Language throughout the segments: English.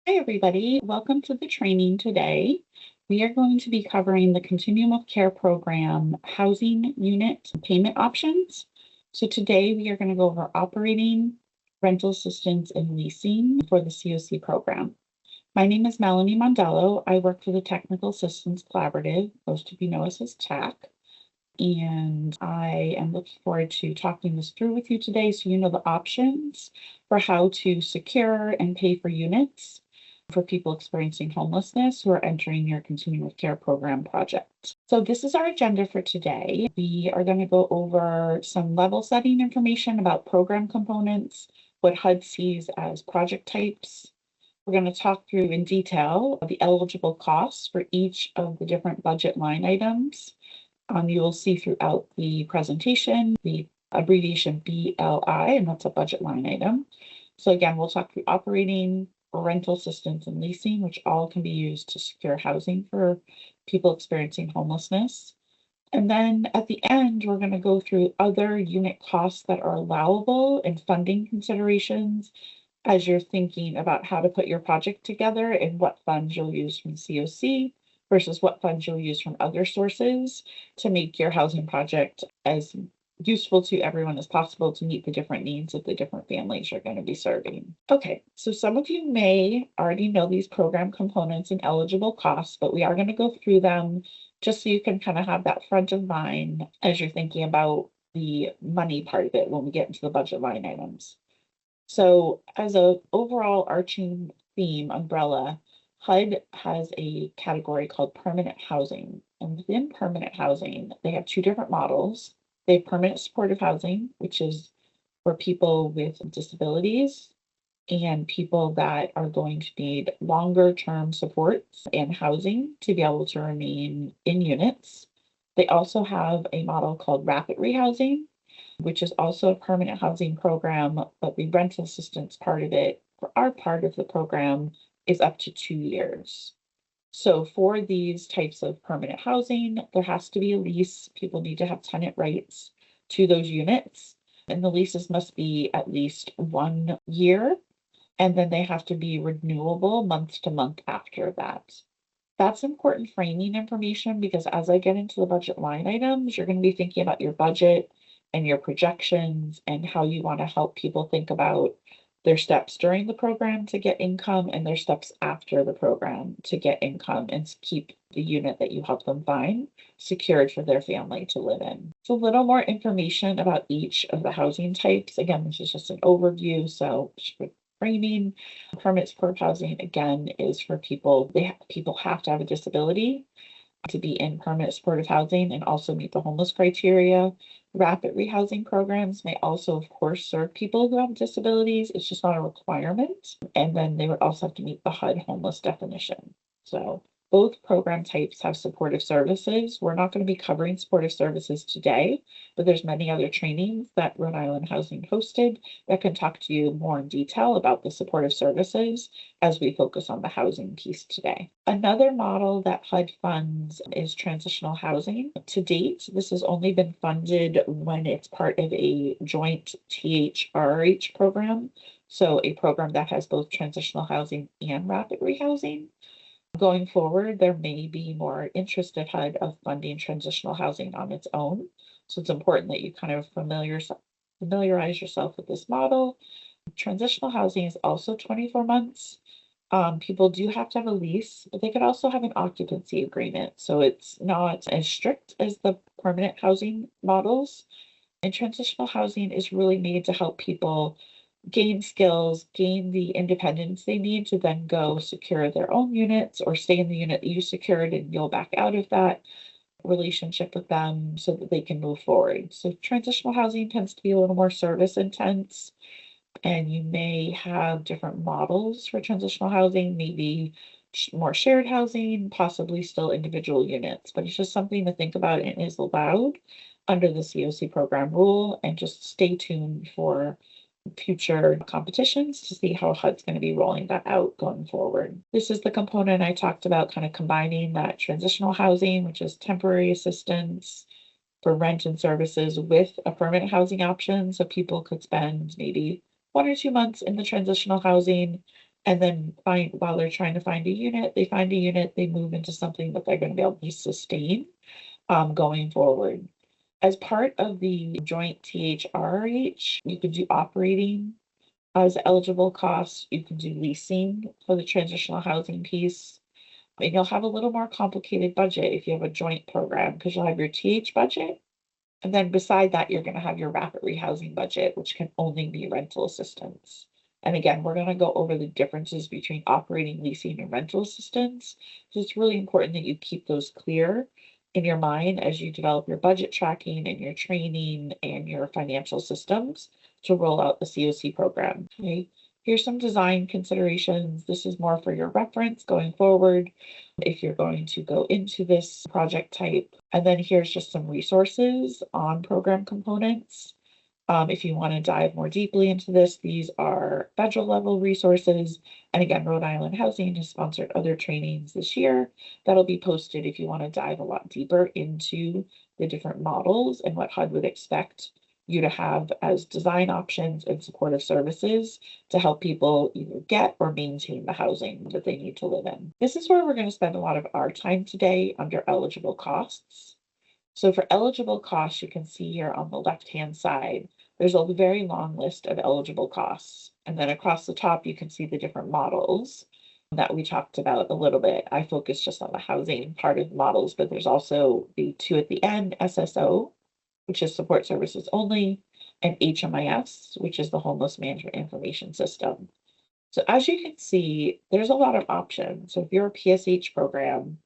Hi, everybody. Welcome to the training today. We are going to be covering the Continuum of Care Program housing unit payment options. So today we are going to go over operating, rental assistance, and leasing for the CoC program. My name is Melanie Mondello. I work for the Technical Assistance Collaborative, most of you know us as TAC. And I am looking forward to talking this through with you today so you know the options for how to secure and pay for units for people experiencing homelessness who are entering your Continuum of Care program project. So this is our agenda for today. We are going to go over some level setting information about program components, what HUD sees as project types. We're going to talk through in detail the eligible costs for each of the different budget line items. You will see throughout the presentation the abbreviation BLI, and that's a budget line item. So again, we'll talk through operating, rental assistance, and leasing, which all can be used to secure housing for people experiencing homelessness. And then at the end, we're going to go through other unit costs that are allowable and funding considerations as you're thinking about how to put your project together and what funds you'll use from CoC versus what funds you'll use from other sources to make your housing project as useful to everyone as possible to meet the different needs of the different families you're going to be serving. Okay, so some of you may already know these program components and eligible costs, but we are going to go through them just so you can kind of have that front of mind as you're thinking about the money part of it when we get into the budget line items. So as a overall arching theme umbrella, HUD has a category called permanent housing. And within permanent housing, they have two different models. They have permanent supportive housing, which is for people with disabilities and people that are going to need longer term supports and housing to be able to remain in units. They also have a model called rapid rehousing, which is also a permanent housing program, but the rental assistance part of it, for our part of the program, is up to 2 years. So for these types of permanent housing, there has to be a lease. People need to have tenant rights to those units, and the leases must be at least 1 year, and then they have to be renewable month to month after that. That's important framing information because as I get into the budget line items, you're going to be thinking about your budget and your projections and how you want to help people think about their steps during the program to get income and their steps after the program to get income and keep the unit that you help them find secured for their family to live in. So a little more information about each of the housing types. Again, this is just an overview, so framing. Permanent supportive housing, again, is for people, people have to have a disability to be in permanent supportive housing and also meet the homeless criteria. Rapid rehousing programs may also, of course, serve people who have disabilities. It's just not a requirement. And then they would also have to meet the HUD homeless definition. So both program types have supportive services. We're not going to be covering supportive services today, but there's many other trainings that Rhode Island Housing hosted that can talk to you more in detail about the supportive services as we focus on the housing piece today. Another model that HUD funds is transitional housing. To date, this has only been funded when it's part of a joint TH-RRH program. So a program that has both transitional housing and rapid rehousing. Going forward, there may be more interest at HUD of funding transitional housing on its own. So it's important that you kind of familiarize yourself with this model. Transitional housing is also 24 months. People do have to have a lease, but they could also have an occupancy agreement. So it's not as strict as the permanent housing models. And transitional housing is really made to help people gain skills, gain the independence they need to then go secure their own units or stay in the unit that you secured and you'll back out of that relationship with them so that they can move forward. So transitional housing tends to be a little more service intense, and you may have different models for transitional housing, maybe more shared housing, possibly still individual units, but it's just something to think about and is allowed under the CoC program rule. And just stay tuned for future competitions to see how HUD's going to be rolling that out going forward. This is the component I talked about, kind of combining that transitional housing, which is temporary assistance for rent and services, with a permanent housing option. So people could spend maybe 1 or 2 months in the transitional housing And then while they're trying to find a unit, they move into something that they're going to be able to sustain going forward. As part of the joint TH-RRH, you can do operating as eligible costs. You can do leasing for the transitional housing piece. And you'll have a little more complicated budget if you have a joint program, because you'll have your TH budget. And then beside that, you're going to have your rapid rehousing budget, which can only be rental assistance. And again, we're going to go over the differences between operating, leasing, and rental assistance. So it's really important that you keep those clear in your mind as you develop your budget tracking and your training and your financial systems to roll out the CoC program. Okay. Here's some design considerations. This is more for your reference going forward if you're going to go into this project type. And then here's just some resources on program components. If you want to dive more deeply into this, these are federal level resources. And again, Rhode Island Housing has sponsored other trainings this year that'll be posted if you want to dive a lot deeper into the different models and what HUD would expect you to have as design options and supportive services to help people either get or maintain the housing that they need to live in. This is where we're going to spend a lot of our time today under eligible costs. So for eligible costs, you can see here on the left-hand side, there's a very long list of eligible costs. And then across the top, you can see the different models that we talked about a little bit. I focus just on the housing part of the models, but there's also the two at the end, SSO, which is support services only, and HMIS, which is the homeless management information system. So as you can see, there's a lot of options. So if you're a PSH program,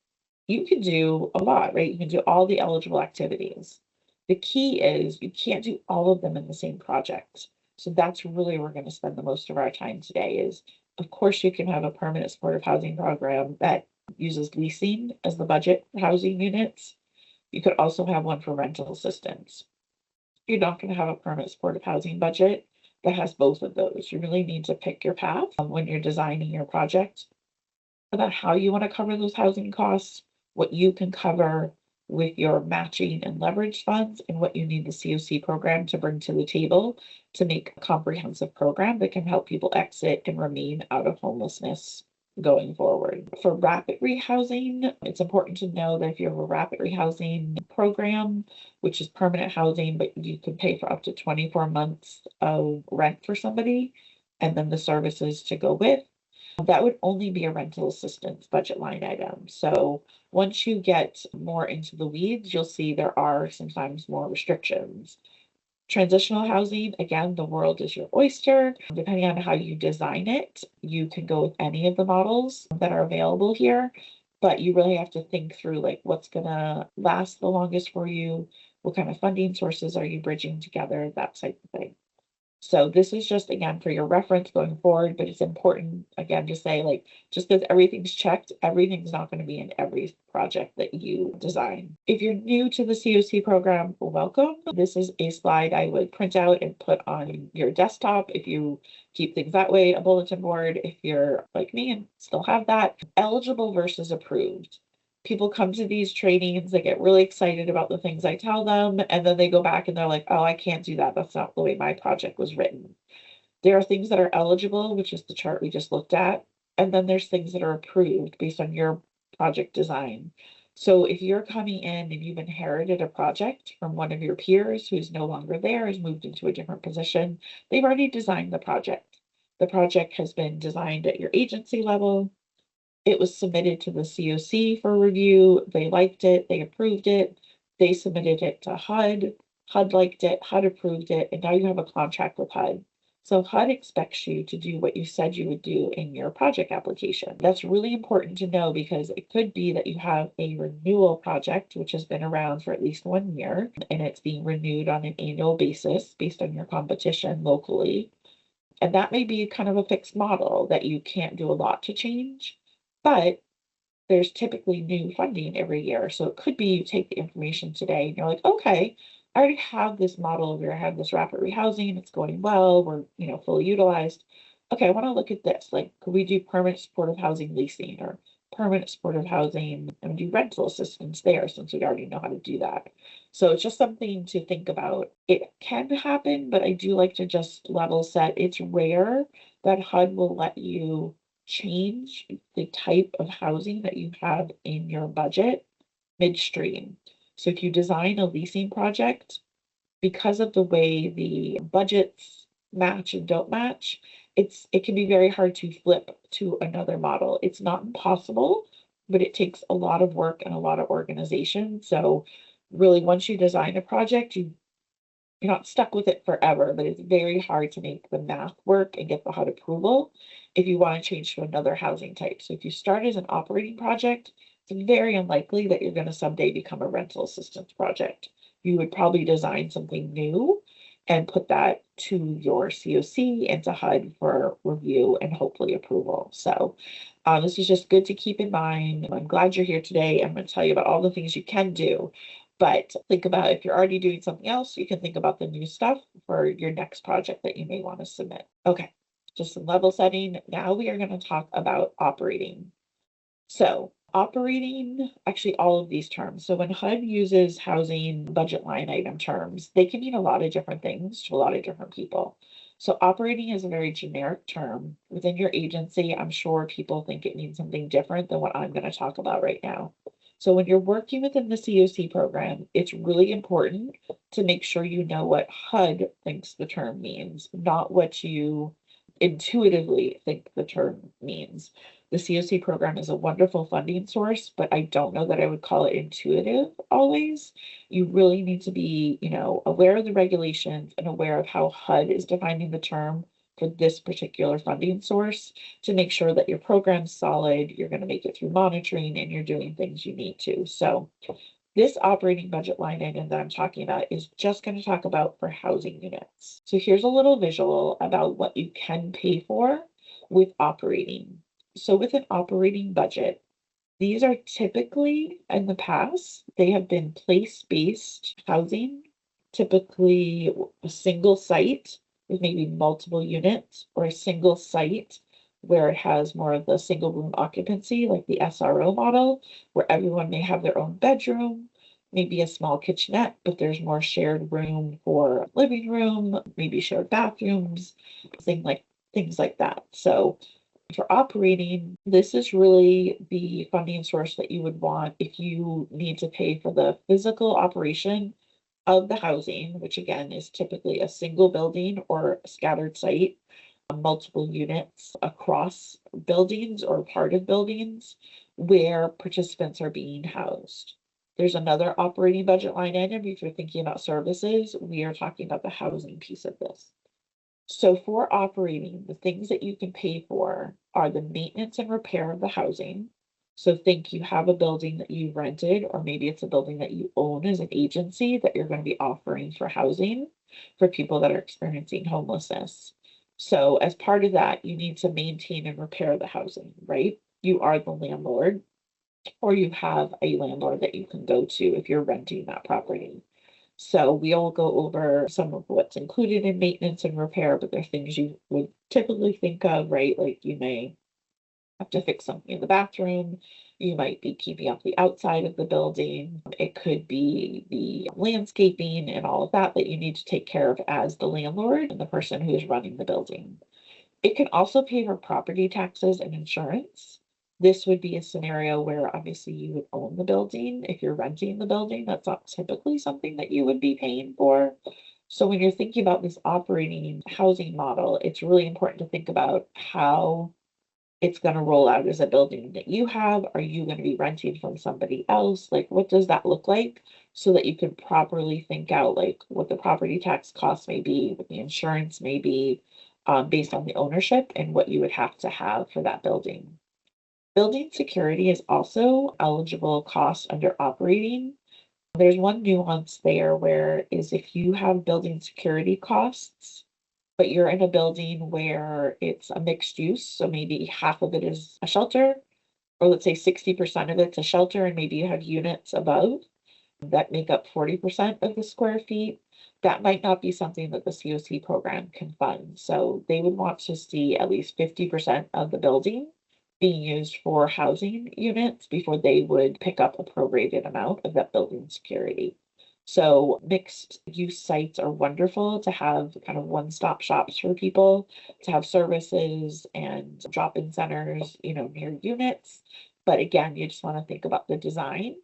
you can do a lot, right? You can do all the eligible activities. The key is you can't do all of them in the same project. So that's really where we're going to spend the most of our time today is, of course, you can have a permanent supportive housing program that uses leasing as the budget for housing units. You could also have one for rental assistance. You're not going to have a permanent supportive housing budget that has both of those. You really need to pick your path when you're designing your project about how you want to cover those housing costs, what you can cover with your matching and leverage funds, and what you need the CoC program to bring to the table to make a comprehensive program that can help people exit and remain out of homelessness going forward. For rapid rehousing, it's important to know that if you have a rapid rehousing program, which is permanent housing, but you can pay for up to 24 months of rent for somebody, and then the services to go with, that would only be a rental assistance budget line item. So once you get more into the weeds, you'll see there are sometimes more restrictions. Transitional housing, again, the world is your oyster. Depending on how you design it, you can go with any of the models that are available here, but you really have to think through like what's going to last the longest for you, what kind of funding sources are you bridging together, that type of thing. So this is just, again, for your reference going forward, but it's important, again, to say, like, just because everything's checked, everything's not going to be in every project that you design. If you're new to the CoC program, welcome. This is a slide I would print out and put on your desktop if you keep things that way, a bulletin board, if you're like me and still have that. Eligible versus approved. People come to these trainings, they get really excited about the things I tell them, and then they go back and they're like, oh, I can't do that. That's not the way my project was written. There are things that are eligible, which is the chart we just looked at, and then there's things that are approved based on your project design. So if you're coming in and you've inherited a project from one of your peers who's no longer there, has moved into a different position, they've already designed the project. The project has been designed at your agency level. It was submitted to the CoC for review. They liked it. They approved it. They submitted it to HUD. HUD liked it. HUD approved it. And now you have a contract with HUD. So HUD expects you to do what you said you would do in your project application. That's really important to know because it could be that you have a renewal project, which has been around for at least 1 year, and it's being renewed on an annual basis based on your competition locally. And that may be kind of a fixed model that you can't do a lot to change. But there's typically new funding every year. So it could be you take the information today and you're like, okay, I already have this model where I have this rapid rehousing, it's going well, we're fully utilized. Okay, I want to look at this. Like, could we do permanent supportive housing leasing or permanent supportive housing and do rental assistance there since we already know how to do that? So it's just something to think about. It can happen, but I do like to just level set. It's rare that HUD will let you change the type of housing that you have in your budget midstream. So if you design a leasing project, because of the way the budgets match and don't match, it can be very hard to flip to another model. It's not impossible, but it takes a lot of work and a lot of organization. So really, once you design a project, you're not stuck with it forever, but it's very hard to make the math work and get the HUD approval if you want to change to another housing type. So if you start as an operating project, it's very unlikely that you're going to someday become a rental assistance project. You would probably design something new and put that to your CoC and to HUD for review and hopefully approval. So this is just good to keep in mind. I'm glad you're here today. I'm going to tell you about all the things you can do. But think about if you're already doing something else, you can think about the new stuff for your next project that you may want to submit. Okay, just some level setting. Now we are going to talk about operating. So operating, actually all of these terms. So when HUD uses housing budget line item terms, they can mean a lot of different things to a lot of different people. So operating is a very generic term. Within your agency, I'm sure people think it means something different than what I'm going to talk about right now. So when you're working within the CoC program, it's really important to make sure you know what HUD thinks the term means, not what you intuitively think the term means. The CoC program is a wonderful funding source, but I don't know that I would call it intuitive always. You really need to be, aware of the regulations and aware of how HUD is defining the term for this particular funding source to make sure that your program's solid, you're going to make it through monitoring, and you're doing things you need to. So this operating budget line item that I'm talking about is just going to talk about for housing units. So here's a little visual about what you can pay for with operating. So with an operating budget, these are typically, in the past, they have been place-based housing, typically a single site with maybe multiple units, or a single site where it has more of the single room occupancy, like the SRO model, where everyone may have their own bedroom, maybe a small kitchenette, but there's more shared room for living room, maybe shared bathrooms, things like that. So for operating, this is really the funding source that you would want if you need to pay for the physical operation of the housing, which again is typically a single building or a scattered site, multiple units across buildings or part of buildings where participants are being housed. There's another operating budget line item. If you're thinking about services, we are talking about the housing piece of this. So for operating, the things that you can pay for are the maintenance and repair of the housing. So think you have a building that you rented, or maybe it's a building that you own as an agency that you're going to be offering for housing for people that are experiencing homelessness. So as part of that, you need to maintain and repair the housing, right? You are the landlord, or you have a landlord that you can go to if you're renting that property. So we'll go over some of what's included in maintenance and repair, but there are things you would typically think of, right? Like you may have to fix something in the bathroom. You might be keeping up the outside of the building. It could be the landscaping and all of that you need to take care of as the landlord and the person who is running the building. It can also pay for property taxes and insurance. This would be a scenario where obviously you would own the building. If you're renting the building, that's not typically something that you would be paying for. So when you're thinking about this operating housing model, it's really important to think about how it's going to roll out as a building that you have. Are you going to be renting from somebody else? Like, what does that look like? So that you can properly think out like what the property tax costs may be, what the insurance may be, based on the ownership and what you would have to have for that building. Building security is also eligible cost under operating. There's one nuance there where is if you have building security costs, but you're in a building where it's a mixed use, so maybe half of it is a shelter, or let's say 60% of it's a shelter, and maybe you have units above that make up 40% of the square feet, that might not be something that the CoC program can fund. So they would want to see at least 50% of the building being used for housing units before they would pick up a prorated amount of that building security. So mixed use sites are wonderful to have kind of one-stop shops for people, to have services and drop-in centers, near units. But again, you just want to think about the design,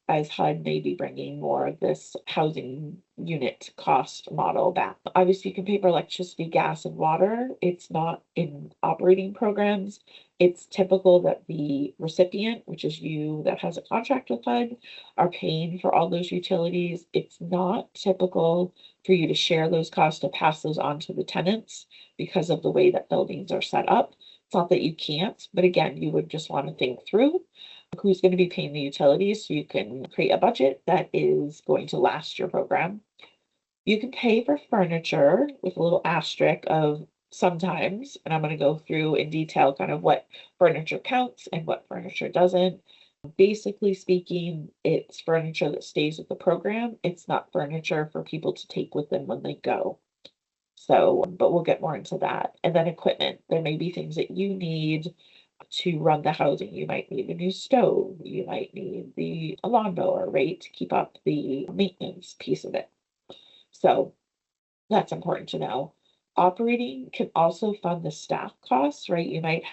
as HUD may be bringing more of this housing unit cost model back. Obviously, you can pay for electricity, gas, and water. It's not in operating programs. It's typical that the recipient, which is you that has a contract with HUD, are paying for all those utilities. It's not typical for you to share those costs, to pass those on to the tenants because of the way that buildings are set up. It's not that you can't, but again, you would just want to think through who's going to be paying the utilities so you can create a budget that is going to last your program. You can pay for furniture with a little asterisk of sometimes, and I'm going to go through in detail kind of what furniture counts and what furniture doesn't. Basically speaking, it's furniture that stays with the program. It's not furniture for people to take with them when they go. So, but we'll get more into that. And then equipment. There may be things that you need to run the housing. You might need a new stove. You might need the lawnmower, right, to keep up the maintenance piece of it. So that's important to know. Operating can also fund the staff costs, right? You might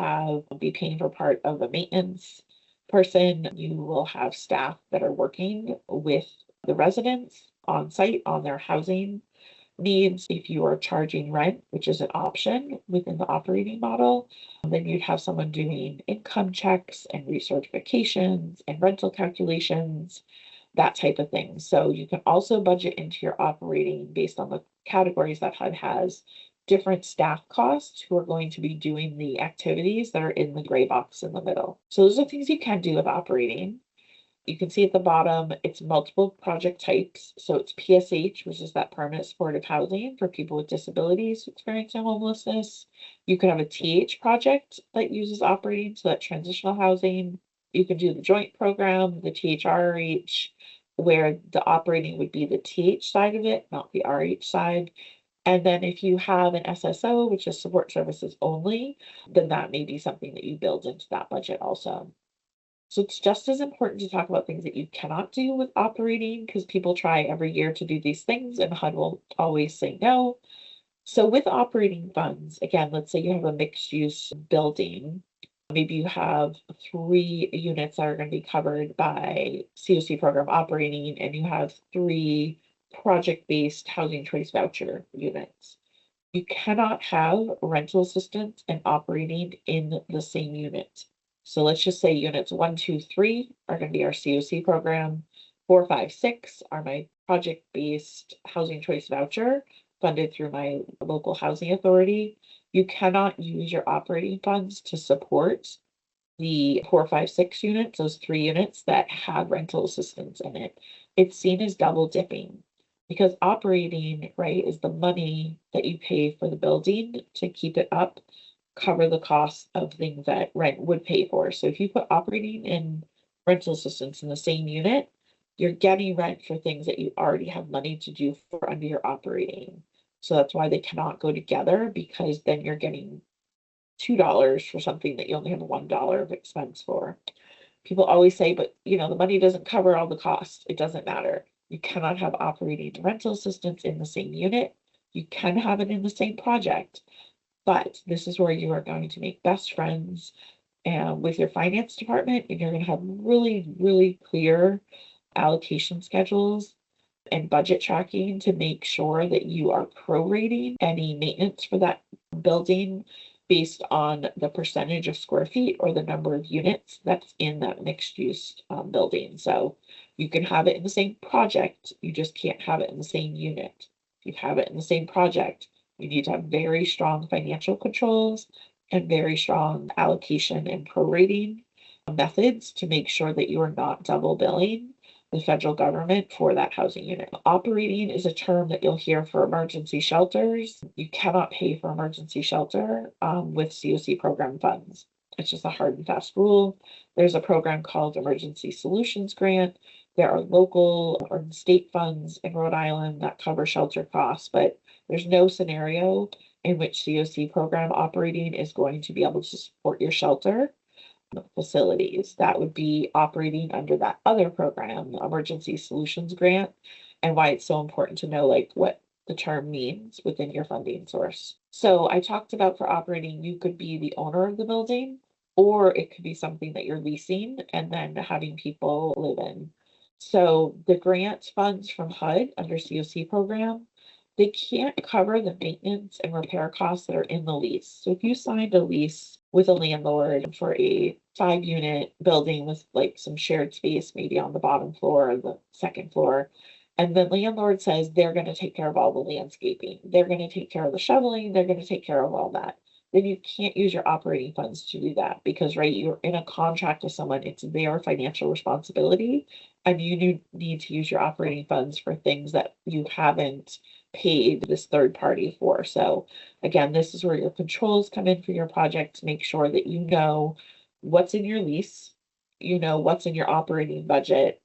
be paying for part of a maintenance person. You will have staff that are working with the residents on site on their housing needs. If you are charging rent, which is an option within the operating model, then you'd have someone doing income checks and recertifications and rental calculations, that type of thing. So you can also budget into your operating based on the categories that HUD has different staff costs who are going to be doing the activities that are in the gray box in the middle. So those are things you can do with operating. You can see at the bottom, it's multiple project types. So it's PSH, which is that permanent supportive housing for people with disabilities experiencing homelessness. You could have a TH project that uses operating, so that transitional housing. You can do the joint program, the TH-RRH, where the operating would be the TH side of it, not the RH side. And then if you have an SSO, which is support services only, then that may be something that you build into that budget also. So it's just as important to talk about things that you cannot do with operating, because people try every year to do these things and HUD will always say no. So with operating funds, again, let's say you have a mixed use building. Maybe you have 3 units that are going to be covered by CoC program operating, and you have 3 project-based housing choice voucher units. You cannot have rental assistance and operating in the same unit. So let's just say units 1, 2, 3 are going to be our CoC program. 4, 5, 6 are my project-based housing choice voucher funded through my local housing authority. You cannot use your operating funds to support the 4, 5, 6 units, those 3 units that have rental assistance in it. It's seen as double dipping because operating, right, is the money that you pay for the building to keep it up, cover the costs of things that rent would pay for. So if you put operating and rental assistance in the same unit, you're getting rent for things that you already have money to do for under your operating. So that's why they cannot go together, because then you're getting $2 for something that you only have $1 of expense for. People always say, but the money doesn't cover all the costs. It doesn't matter. You cannot have operating and rental assistance in the same unit. You can have it in the same project, but this is where you are going to make best friends with your finance department, and you're going to have really, really clear allocation schedules and budget tracking to make sure that you are prorating any maintenance for that building based on the percentage of square feet or the number of units that's in that mixed use building. So you can have it in the same project, you just can't have it in the same unit. If you have it in the same project, you need to have very strong financial controls and very strong allocation and prorating methods to make sure that you are not double billing the federal government for that housing unit. Operating is a term that you'll hear for emergency shelters. You cannot pay for emergency shelter with CoC program funds. It's just a hard and fast rule. There's a program called Emergency Solutions Grant. There are local or state funds in Rhode Island that cover shelter costs, but there's no scenario in which CoC program operating is going to be able to support your shelter facilities. That would be operating under that other program, Emergency Solutions Grant. and why it's so important to know like what the term means within your funding source. So I talked about for operating, you could be the owner of the building, or it could be something that you're leasing and then having people live in. So the grant funds from HUD under CoC program, they can't cover the maintenance and repair costs that are in the lease. So if you signed a lease with a landlord for a 5-unit building with like some shared space, maybe on the bottom floor or the second floor, and the landlord says they're going to take care of all the landscaping, they're going to take care of the shoveling, they're going to take care of all that, then you can't use your operating funds to do that because, right, you're in a contract with someone, it's their financial responsibility, and you need to use your operating funds for things that you haven't paid this third party for. So again, this is where your controls come in for your project to make sure that you know what's in your lease, you know what's in your operating budget,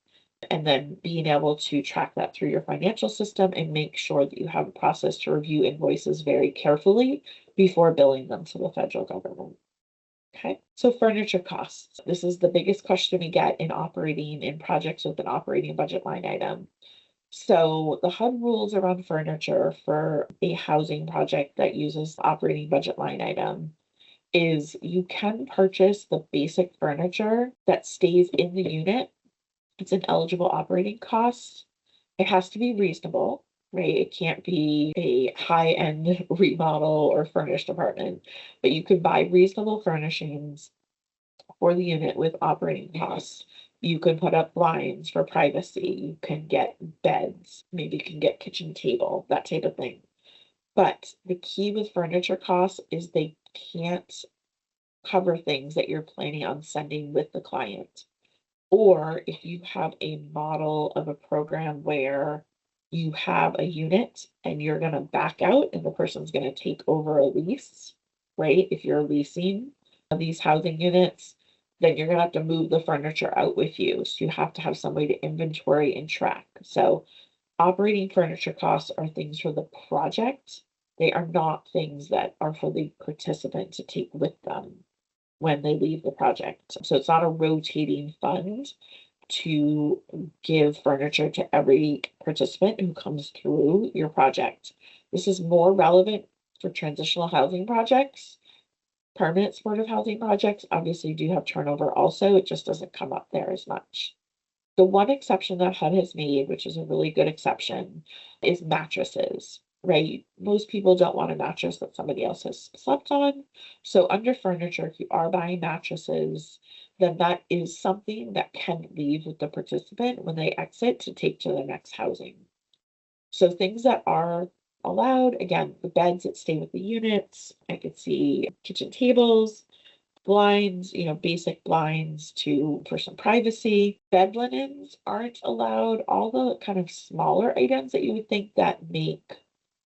and then being able to track that through your financial system and make sure that you have a process to review invoices very carefully before billing them to the federal government. Okay, so furniture costs. This is the biggest question we get in operating in projects with an operating budget line item. So the HUD rules around furniture for a housing project that uses the operating budget line item is you can purchase the basic furniture that stays in the unit. It's an eligible operating cost. It has to be reasonable, right? It can't be a high-end remodel or furnished apartment, but you could buy reasonable furnishings for the unit with operating costs. You can put up blinds for privacy. You can get beds, maybe you can get kitchen table, that type of thing. But the key with furniture costs is they can't cover things that you're planning on sending with the client. Or if you have a model of a program where you have a unit and you're going to back out and the person's going to take over a lease, right? If you're leasing these housing units, then you're going to have to move the furniture out with you. So you have to have some way to inventory and track. So operating furniture costs are things for the project. They are not things that are for the participant to take with them when they leave the project. So it's not a rotating fund to give furniture to every participant who comes through your project. This is more relevant for transitional housing projects. Permanent supportive housing projects obviously do have turnover also, it just doesn't come up there as much. The one exception that HUD has made, which is a really good exception, is mattresses, right? Most people don't want a mattress that somebody else has slept on. So under furniture, if you are buying mattresses, then that is something that can leave with the participant when they exit to take to the next housing. So things that are allowed, again, the beds that stay with the units, I could see kitchen tables, blinds, basic blinds for some privacy. Bed linens aren't allowed. All the kind of smaller items that you would think that make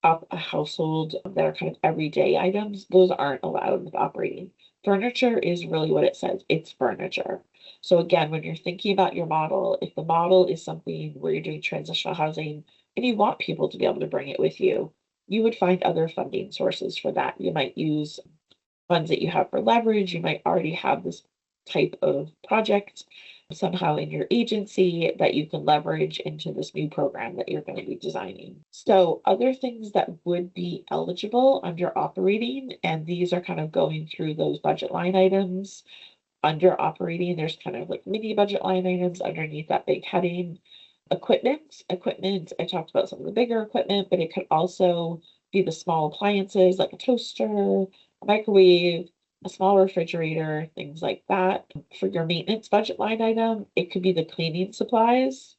up a household that are kind of everyday items, those aren't allowed with operating. Furniture is really what it says. It's furniture. So again, when you're thinking about your model, if the model is something where you're doing transitional housing and you want people to be able to bring it with you, you would find other funding sources for that. You might use funds that you have for leverage. You might already have this type of project somehow in your agency that you can leverage into this new program that you're going to be designing. So other things that would be eligible under operating, and these are kind of going through those budget line items. Under operating, there's kind of like mini budget line items underneath that big heading. Equipment, I talked about some of the bigger equipment, but it could also be the small appliances like a toaster, a microwave, a small refrigerator, things like that. For your maintenance budget line item, it could be the cleaning supplies.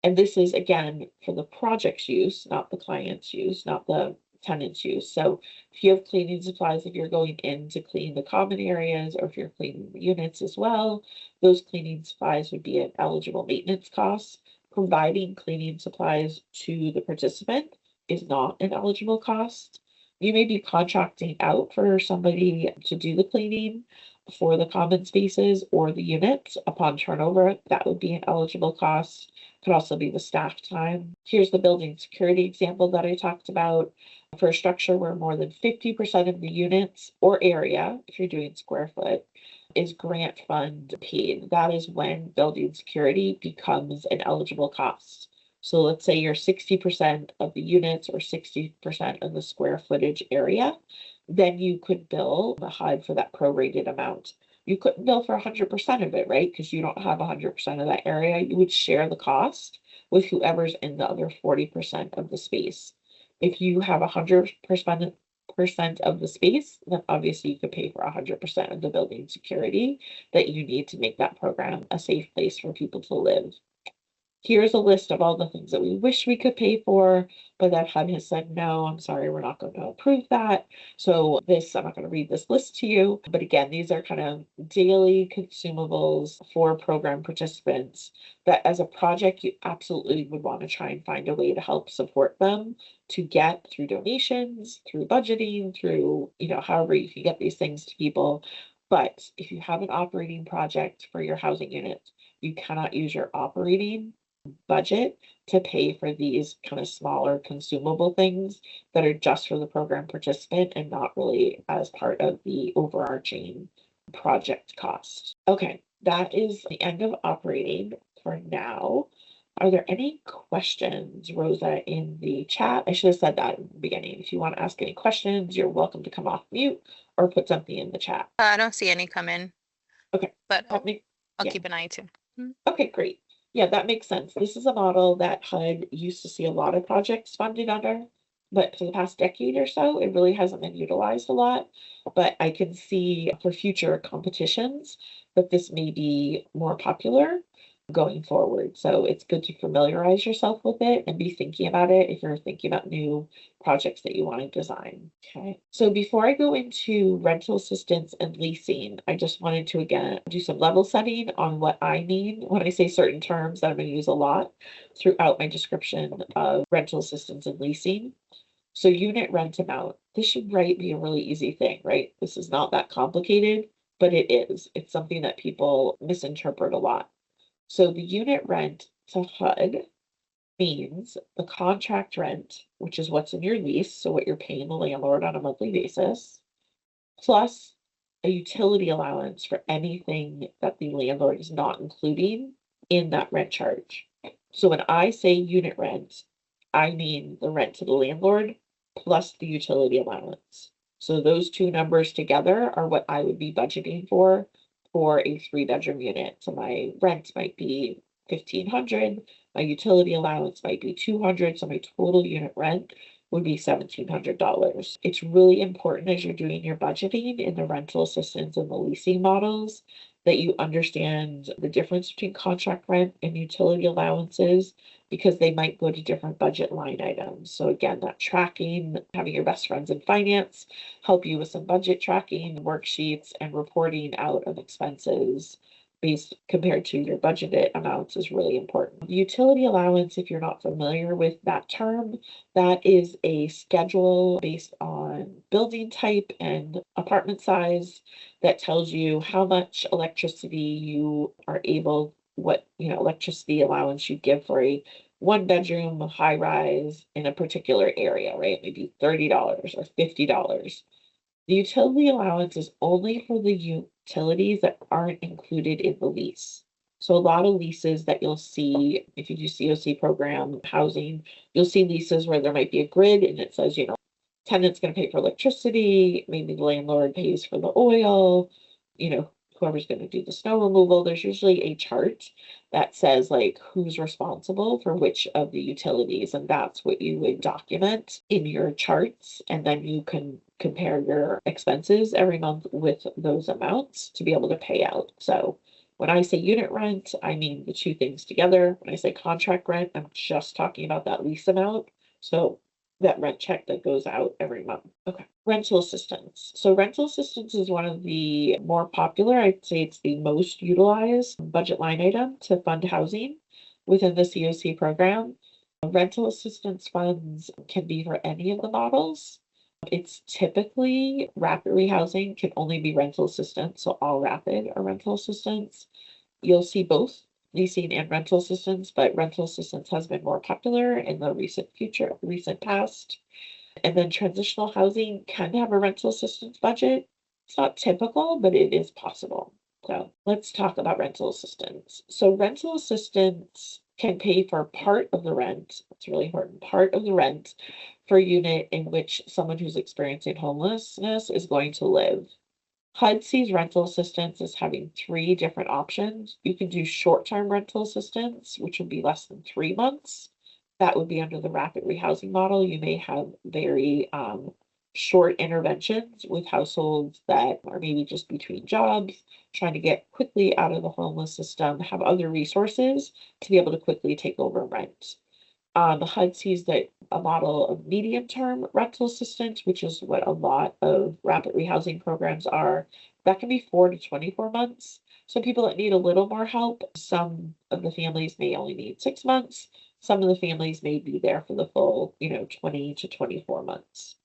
And this is, again, for the project's use, not the client's use, not the tenant's use. So if you have cleaning supplies, if you're going in to clean the common areas, or if you're cleaning the units as well, those cleaning supplies would be an eligible maintenance cost. Providing cleaning supplies to the participant is not an eligible cost. You may be contracting out for somebody to do the cleaning for the common spaces or the units upon turnover. That would be an eligible cost. Could also be the staff time. Here's the building security example that I talked about. For a structure where more than 50% of the units or area, if you're doing square foot, is grant fund paid. That is when building security becomes an eligible cost. So let's say you're 60% of the units or 60% of the square footage area, then you could bill the HUD for that prorated amount. You couldn't bill for 100% of it, right? Because you don't have 100% of that area. You would share the cost with whoever's in the other 40% of the space. If you have 100% of the space, then obviously you could pay for 100% of the building security that you need to make that program a safe place for people to live. Here's a list of all the things that we wish we could pay for, but that HUD has said, no, I'm sorry, we're not going to approve that. So I'm not going to read this list to you, but again, these are kind of daily consumables for program participants that as a project, you absolutely would want to try and find a way to help support them to get through donations, through budgeting, through, however you can get these things to people. But if you have an operating project for your housing unit, you cannot use your operating budget to pay for these kind of smaller consumable things that are just for the program participant and not really as part of the overarching project cost. Okay, that is the end of operating for now. Are there any questions, Rosa, in the chat? I should have said that in the beginning. If you want to ask any questions, you're welcome to come off mute or put something in the chat. I don't see any come in. Okay. But I'll yeah. keep an eye too. Okay, great. Yeah, that makes sense. This is a model that HUD used to see a lot of projects funded under, but for the past decade or so, it really hasn't been utilized a lot. But I can see for future competitions that this may be more popular going forward. So it's good to familiarize yourself with it and be thinking about it if you're thinking about new projects that you want to design. Okay. So before I go into rental assistance and leasing, I just wanted to again do some level setting on what I mean when I say certain terms that I'm going to use a lot throughout my description of rental assistance and leasing. So unit rent amount, this should be a really easy thing, right? This is not that complicated, but it is. It's something that people misinterpret a lot. So the unit rent to HUD means the contract rent, which is what's in your lease, so what you're paying the landlord on a monthly basis, plus a utility allowance for anything that the landlord is not including in that rent charge. So when I say unit rent, I mean the rent to the landlord plus the utility allowance. So those two numbers together are what I would be budgeting for a 3-bedroom unit. So my rent might be $1,500, my utility allowance might be $200, so my total unit rent would be $1,700. It's really important as you're doing your budgeting in the rental assistance and the leasing models that you understand the difference between contract rent and utility allowances, because they might go to different budget line items. So again, that tracking, having your best friends in finance help you with some budget tracking, worksheets, and reporting out of expenses based compared to your budgeted amounts is really important. The utility allowance, if you're not familiar with that term, that is a schedule based on building type and apartment size that tells you how much electricity you are able, electricity allowance you give for a 1-bedroom high rise in a particular area, right? Maybe $30 or $50. The utility allowance is only for the utilities that aren't included in the lease. So a lot of leases that you'll see, if you do CoC program housing, you'll see leases where there might be a grid and it says, tenant's going to pay for electricity, maybe the landlord pays for the oil, whoever's going to do the snow removal. There's usually a chart that says like who's responsible for which of the utilities, and that's what you would document in your charts, and then you can compare your expenses every month with those amounts to be able to pay out. So when I say unit rent, I mean the two things together. When I say contract rent, I'm just talking about that lease amount. So that rent check that goes out every month. Okay. Rental assistance. So rental assistance is one of the more popular, I'd say it's the most utilized budget line item to fund housing within the CoC program. Rental assistance funds can be for any of the models. It's typically rapid rehousing can only be rental assistance, so all rapid are rental assistance. You'll see both leasing and rental assistance, but rental assistance has been more popular in the recent past. And then transitional housing can have a rental assistance budget. It's not typical, but it is possible. So let's talk about rental assistance. So rental assistance can pay for part of the rent. It's really important, part of the rent for a unit in which someone who's experiencing homelessness is going to live. HUD sees rental assistance as having three different options. You can do short-term rental assistance, which would be less than 3 months. That would be under the rapid rehousing model. You may have very short interventions with households that are maybe just between jobs, trying to get quickly out of the homeless system, have other resources to be able to quickly take over rent. HUD sees that a model of medium-term rental assistance, which is what a lot of rapid rehousing programs are, that can be 4 to 24 months. So people that need a little more help, some of the families may only need 6 months. Some of the families may be there for the full, 20 to 24 months.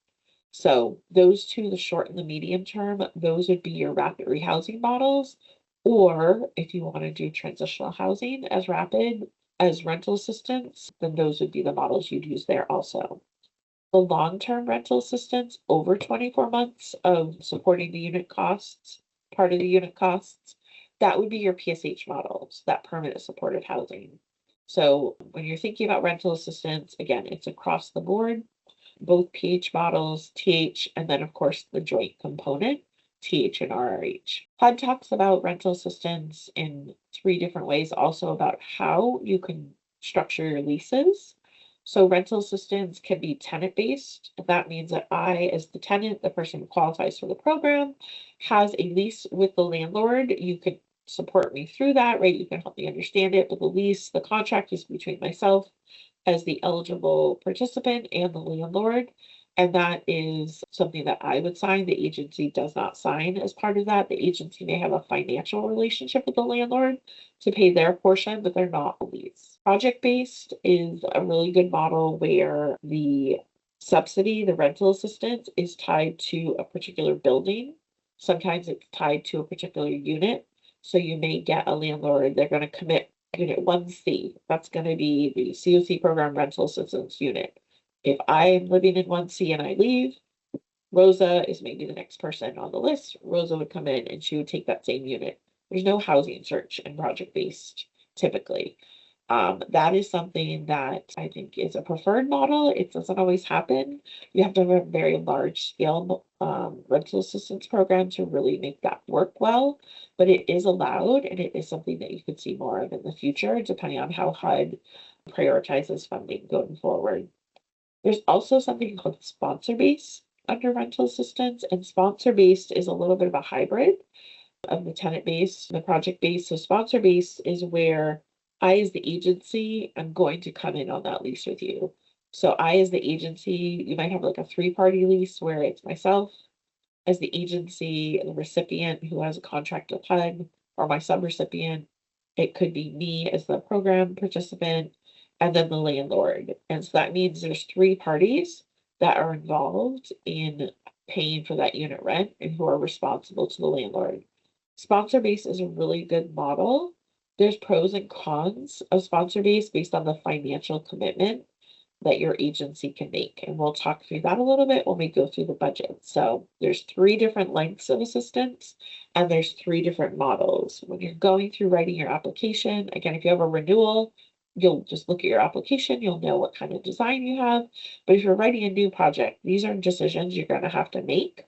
So those two, the short and the medium term, those would be your rapid rehousing models. Or if you want to do transitional housing as rapid as rental assistance, then those would be the models you'd use there also. The long-term rental assistance over 24 months of supporting the unit costs, part of the unit costs, that would be your PSH models, that permanent supportive housing. So when you're thinking about rental assistance, again, it's across the board, both PH models, TH, and then of course the joint component, TH and RRH. HUD talks about rental assistance in 3 different ways, also about how you can structure your leases. So rental assistance can be tenant-based. That means that I, as the tenant, the person who qualifies for the program, has a lease with the landlord. You could support me through that, right? You can help me understand it, but the lease, the contract is between myself as the eligible participant and the landlord. And that is something that I would sign. The agency does not sign as part of that. The agency may have a financial relationship with the landlord to pay their portion, but they're not a lease. Project-based is a really good model where the subsidy, the rental assistance, is tied to a particular building. Sometimes it's tied to a particular unit. So you may get a landlord, they're going to commit Unit 1C, that's going to be the CoC Program rental assistance unit. If I'm living in 1C and I leave, Rosa is maybe the next person on the list. Rosa would come in and she would take that same unit. There's no housing search and project-based typically. That is something that I think is a preferred model. It doesn't always happen. You have to have a very large scale rental assistance program to really make that work well, but it is allowed and it is something that you could see more of in the future, depending on how HUD prioritizes funding going forward. There's also something called sponsor-based under rental assistance, and sponsor-based is a little bit of a hybrid of the tenant-based and the project-based. So sponsor-based is where I, as the agency, am going to come in on that lease with you. So I, as the agency, you might have like a 3-party lease where it's myself as the agency, the recipient who has a contract with HUD, or my subrecipient. It could be me as the program participant, and then the landlord. And so that means there's 3 parties that are involved in paying for that unit rent and who are responsible to the landlord. Sponsor base is a really good model. There's pros and cons of sponsor base based on the financial commitment that your agency can make. And we'll talk through that a little bit when we go through the budget. So there's 3 different lengths of assistance and there's 3 different models. When you're going through writing your application, again, if you have a renewal, you'll just look at your application, you'll know what kind of design you have. But if you're writing a new project, these are decisions you're going to have to make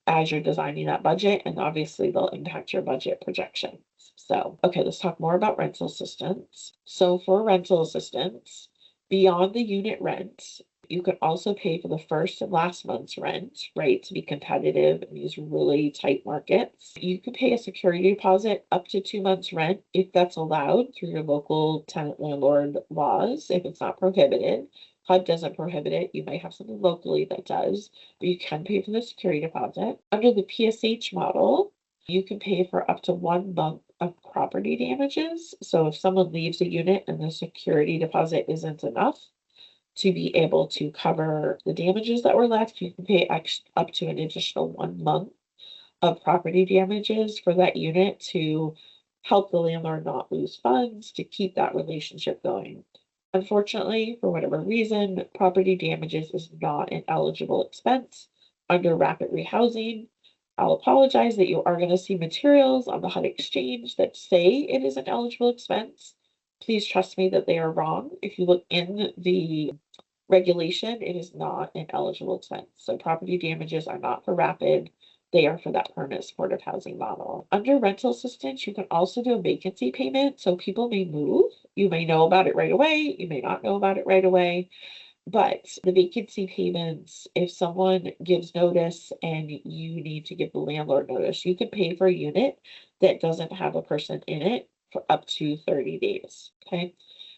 as you're designing that budget, and obviously they'll impact your budget projections. So, okay, let's talk more about rental assistance. So for rental assistance, beyond the unit rent, you could also pay for the first and last month's rent, right, to be competitive in these really tight markets. You can pay a security deposit up to 2 months' rent if that's allowed through your local tenant landlord laws, if it's not prohibited. HUD doesn't prohibit it. You might have something locally that does, but you can pay for the security deposit. Under the PSH model, you can pay for up to 1 month of property damages. So if someone leaves a unit and the security deposit isn't enough to be able to cover the damages that were left, you can pay up to an additional 1 month of property damages for that unit to help the landlord not lose funds, to keep that relationship going. Unfortunately, for whatever reason, property damages is not an eligible expense under rapid rehousing. I'll apologize that you are going to see materials on the HUD exchange that say it is an eligible expense. Please trust me that they are wrong. If you look in the regulation, it is not an eligible expense. So property damages are not for rapid. They are for that permanent supportive housing model. Under rental assistance, you can also do a vacancy payment. So people may move. You may know about it right away. You may not know about it right away. But the vacancy payments, if someone gives notice and you need to give the landlord notice, you can pay for a unit that doesn't have a person in it for up to 30 days. Okay.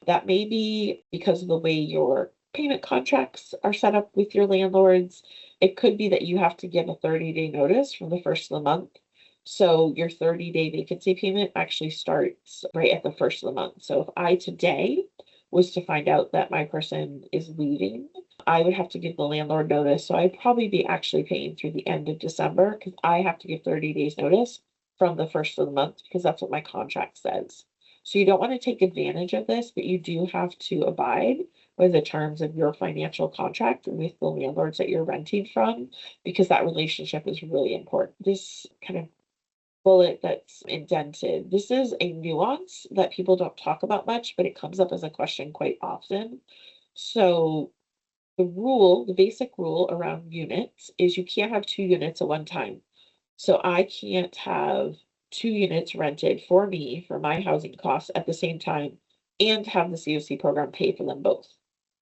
That may be because of the way your payment contracts are set up with your landlords. It could be that you have to give a 30-day notice from the first of the month. So your 30-day vacancy payment actually starts right at the first of the month. So if I today was to find out that my person is leaving, I would have to give the landlord notice. So I'd probably be actually paying through the end of December because I have to give 30 days notice from the first of the month because that's what my contract says. So you don't want to take advantage of this, but you do have to abide by the terms of your financial contract with the landlords that you're renting from, because that relationship is really important. This kind of bullet that's indented, this is a nuance that people don't talk about much, but it comes up as a question quite often. So the basic rule around units is you can't have 2 units at one time. So I can't have 2 units rented for me for my housing costs at the same time and have the CoC program pay for them both.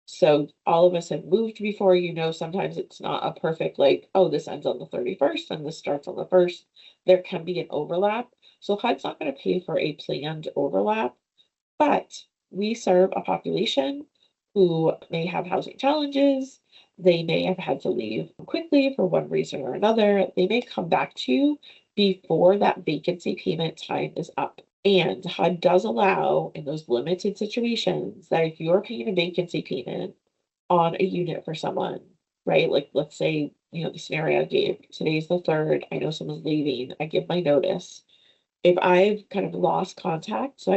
So all of us have moved before, sometimes it's not a perfect, like, oh, this ends on the 31st and this starts on the 1st. There can be an overlap. So HUD's not going to pay for a planned overlap, but we serve a population who may have housing challenges. They may have had to leave quickly for one reason or another. They may come back to you before that vacancy payment time is up. And HUD does allow, in those limited situations, that if you're paying a vacancy payment on a unit for someone, right? Like, let's say, the scenario I gave, today's the 3rd, I know someone's leaving, I give my notice. If I've kind of lost contact,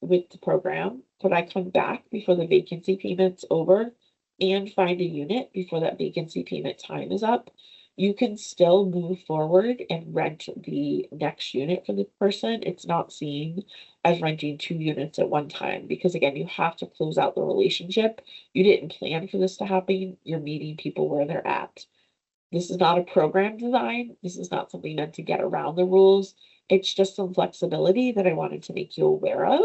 with the program, but I come back before the vacancy payment's over and find a unit before that vacancy payment time is up, you can still move forward and rent the next unit for the person. It's not seen as renting 2 units at one time because, again, you have to close out the relationship. You didn't plan for this to happen. You're meeting people where they're at. This is not a program design. This is not something meant to get around the rules. It's just some flexibility that I wanted to make you aware of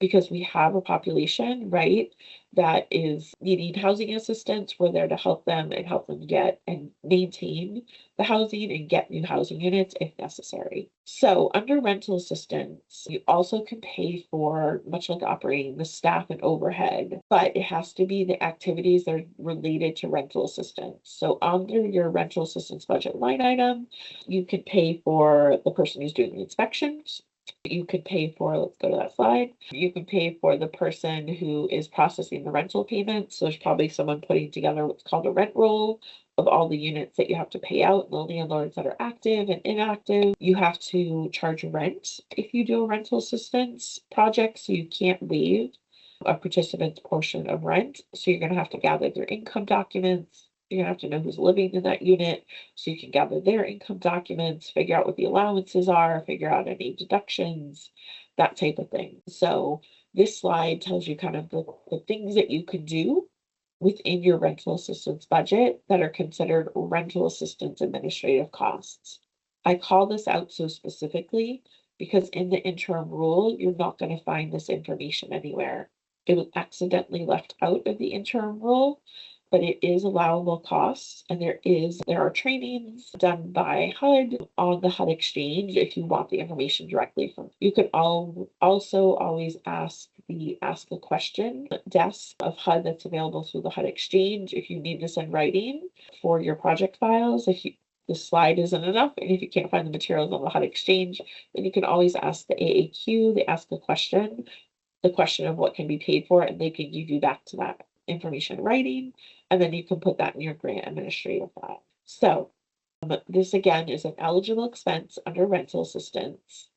because we have a population, right, that is needing housing assistance. We're there to help them and help them get and maintain the housing and get new housing units if necessary. So under rental assistance, you also can pay for, much like operating, the staff and overhead, but it has to be the activities that are related to rental assistance. So under your rental assistance budget line item, you could pay for the person who's doing the inspections. You could pay for, let's go to that slide. You can pay for the person who is processing the rental payments. So there's probably someone putting together what's called a rent roll of all the units that you have to pay out, and the landlords that are active and inactive. You have to charge rent if you do a rental assistance project, so you can't waive a participant's portion of rent. So you're going to have to gather their income documents. You're going to have to know who's living in that unit so you can gather their income documents, figure out what the allowances are, figure out any deductions, that type of thing. So this slide tells you kind of the things that you can do within your rental assistance budget that are considered rental assistance administrative costs. I call this out so specifically because in the interim rule, you're not going to find this information anywhere. It was accidentally left out of the interim rule, but it is allowable costs, and there are trainings done by HUD on the HUD exchange if you want the information directly from. You can also always ask the Ask a Question desk of HUD that's available through the HUD exchange if you need this in writing for your project files. If the slide isn't enough, and if you can't find the materials on the HUD exchange, then you can always ask the AAQ, the Ask a Question, the question of what can be paid for, and they can give you back to that information in writing, and then you can put that in your grant administrative file. So this again is an eligible expense under rental assistance,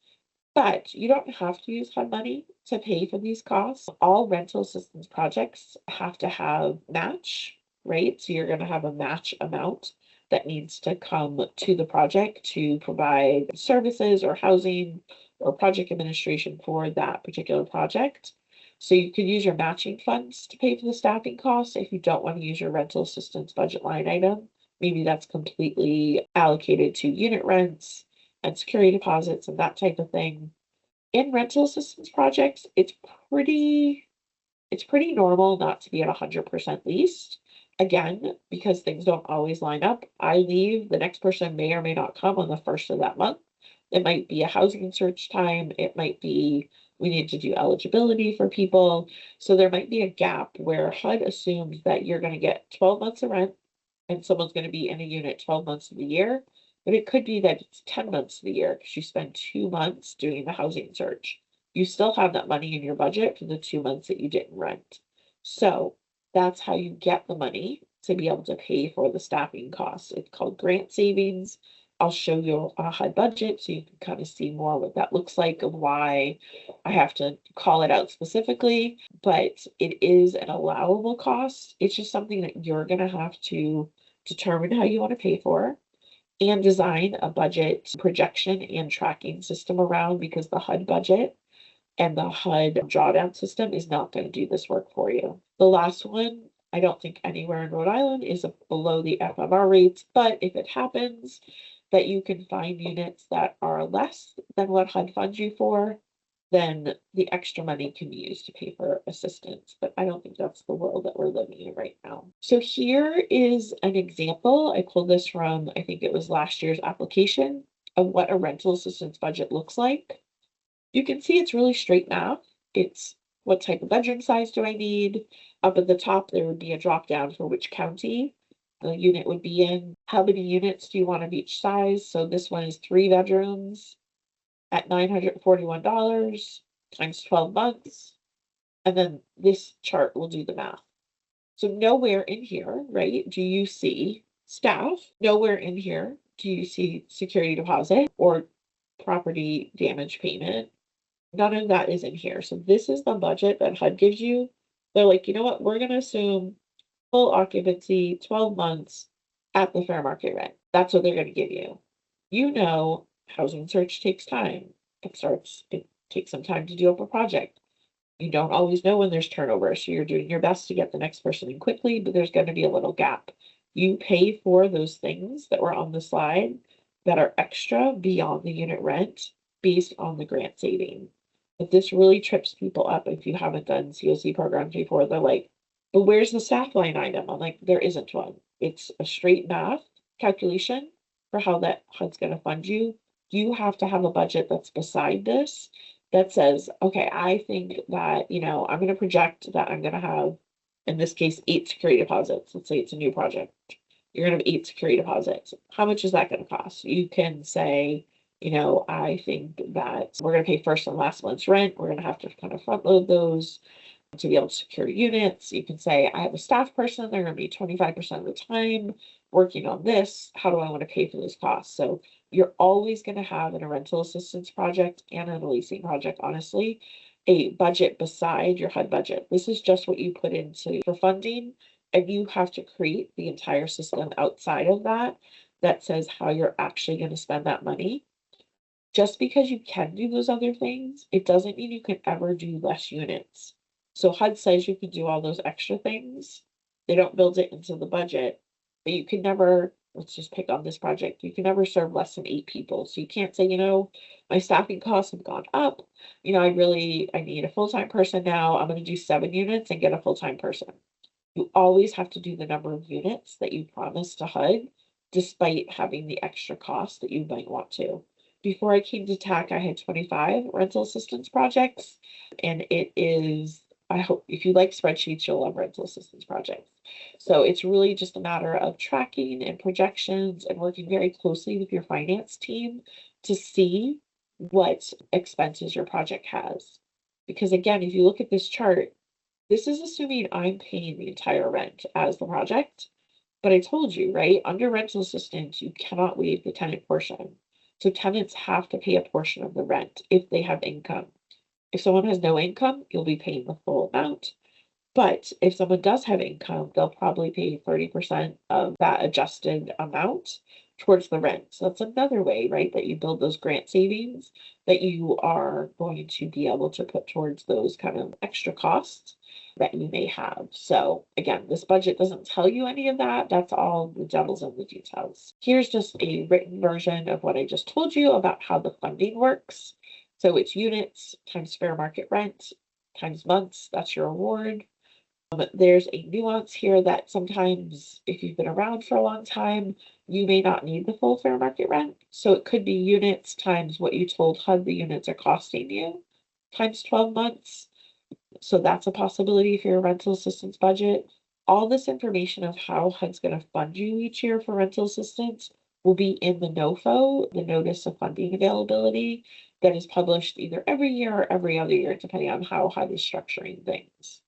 but you don't have to use HUD money to pay for these costs. All rental assistance projects have to have match, right? So you're going to have a match amount that needs to come to the project to provide services or housing or project administration for that particular project. So you could use your matching funds to pay for the staffing costs if you don't want to use your rental assistance budget line item. Maybe that's completely allocated to unit rents and security deposits and that type of thing. In rental assistance projects, pretty it's pretty normal not to be at 100% leased. Again, because things don't always line up. I leave, the next person may or may not come on the first of that month. It might be a housing search time. It might be we need to do eligibility for people. So there might be a gap where HUD assumes that you're going to get 12 months of rent and someone's going to be in a unit 12 months of the year. But it could be that it's 10 months of the year because you spend 2 months doing the housing search. You still have that money in your budget for the 2 months that you didn't rent. So that's how you get the money to be able to pay for the staffing costs. It's called grant savings. I'll show you a HUD budget so you can kind of see more what that looks like and why I have to call it out specifically, but it is an allowable cost. It's just something that you're going to have to determine how you want to pay for and design a budget projection and tracking system around, because the HUD budget and the HUD drawdown system is not going to do this work for you. The last one, I don't think anywhere in Rhode Island is below the FMR rates, but if it happens that you can find units that are less than what HUD funds you for, then the extra money can be used to pay for assistance. But I don't think that's the world that we're living in right now. So here is an example. I pulled this from, I think it was last year's application, of what a rental assistance budget looks like. You can see it's really straight math. It's what type of bedroom size do I need? Up at the top, there would be a drop down for which county the unit would be in. How many units do you want of each size? So this one is 3 bedrooms at $941 times 12 months. And then this chart will do the math. So nowhere in here, right, do you see staff? Nowhere in here do you see security deposit or property damage payment. None of that is in here. So this is the budget that HUD gives you. They're like, you know what, we're going to assume full occupancy, 12 months at the fair market rent. That's what they're going to give you. You know, housing search takes time. It takes some time to do up a project. You don't always know when there's turnover, so you're doing your best to get the next person in quickly, but there's going to be a little gap. You pay for those things that were on the slide that are extra beyond the unit rent based on the grant saving. But this really trips people up if you haven't done CoC programs before. They're like, but where's the staff line item? I'm like, there isn't one. It's a straight math calculation for how that HUD's going to fund you. You have to have a budget that's beside this that says, okay, I think that, I'm going to project that I'm going to have, in this case, 8 security deposits. Let's say it's a new project. You're going to have 8 security deposits. How much is that going to cost? You can say, I think that we're going to pay first and last month's rent. We're going to have to kind of front load those to be able to secure units. You can say, I have a staff person. They're going to be 25% of the time working on this. How do I want to pay for those costs? So you're always going to have in a rental assistance project and in a leasing project, honestly, a budget beside your HUD budget. This is just what you put into for funding, and you have to create the entire system outside of that that says how you're actually going to spend that money. Just because you can do those other things, it doesn't mean you can ever do less units. So HUD says you can do all those extra things. They don't build it into the budget, but you can never, let's just pick on this project, you can never serve less than 8 people. So you can't say, my staffing costs have gone up. I need a full-time person now. I'm going to do 7 units and get a full-time person. You always have to do the number of units that you promised to HUD, despite having the extra cost that you might want to. Before I came to TAC, I had 25 rental assistance projects, and it is, I hope if you like spreadsheets, you'll love rental assistance projects. So it's really just a matter of tracking and projections and working very closely with your finance team to see what expenses your project has. Because again, if you look at this chart, this is assuming I'm paying the entire rent as the project. But I told you, right, under rental assistance, you cannot waive the tenant portion. So tenants have to pay a portion of the rent if they have income. If someone has no income, you'll be paying the full amount. But if someone does have income, they'll probably pay 30% of that adjusted amount towards the rent. So that's another way, right, that you build those grant savings that you are going to be able to put towards those kind of extra costs that you may have. So again, this budget doesn't tell you any of that. That's all the devil's in the details. Here's just a written version of what I just told you about how the funding works. So it's units times fair market rent times months. That's your award. There's a nuance here that sometimes if you've been around for a long time, you may not need the full fair market rent. So it could be units times what you told HUD the units are costing you times 12 months. So that's a possibility for your rental assistance budget. All this information of how HUD's going to fund you each year for rental assistance will be in the NOFO, the Notice of Funding Availability, that is published either every year or every other year, depending on how HUD is structuring things.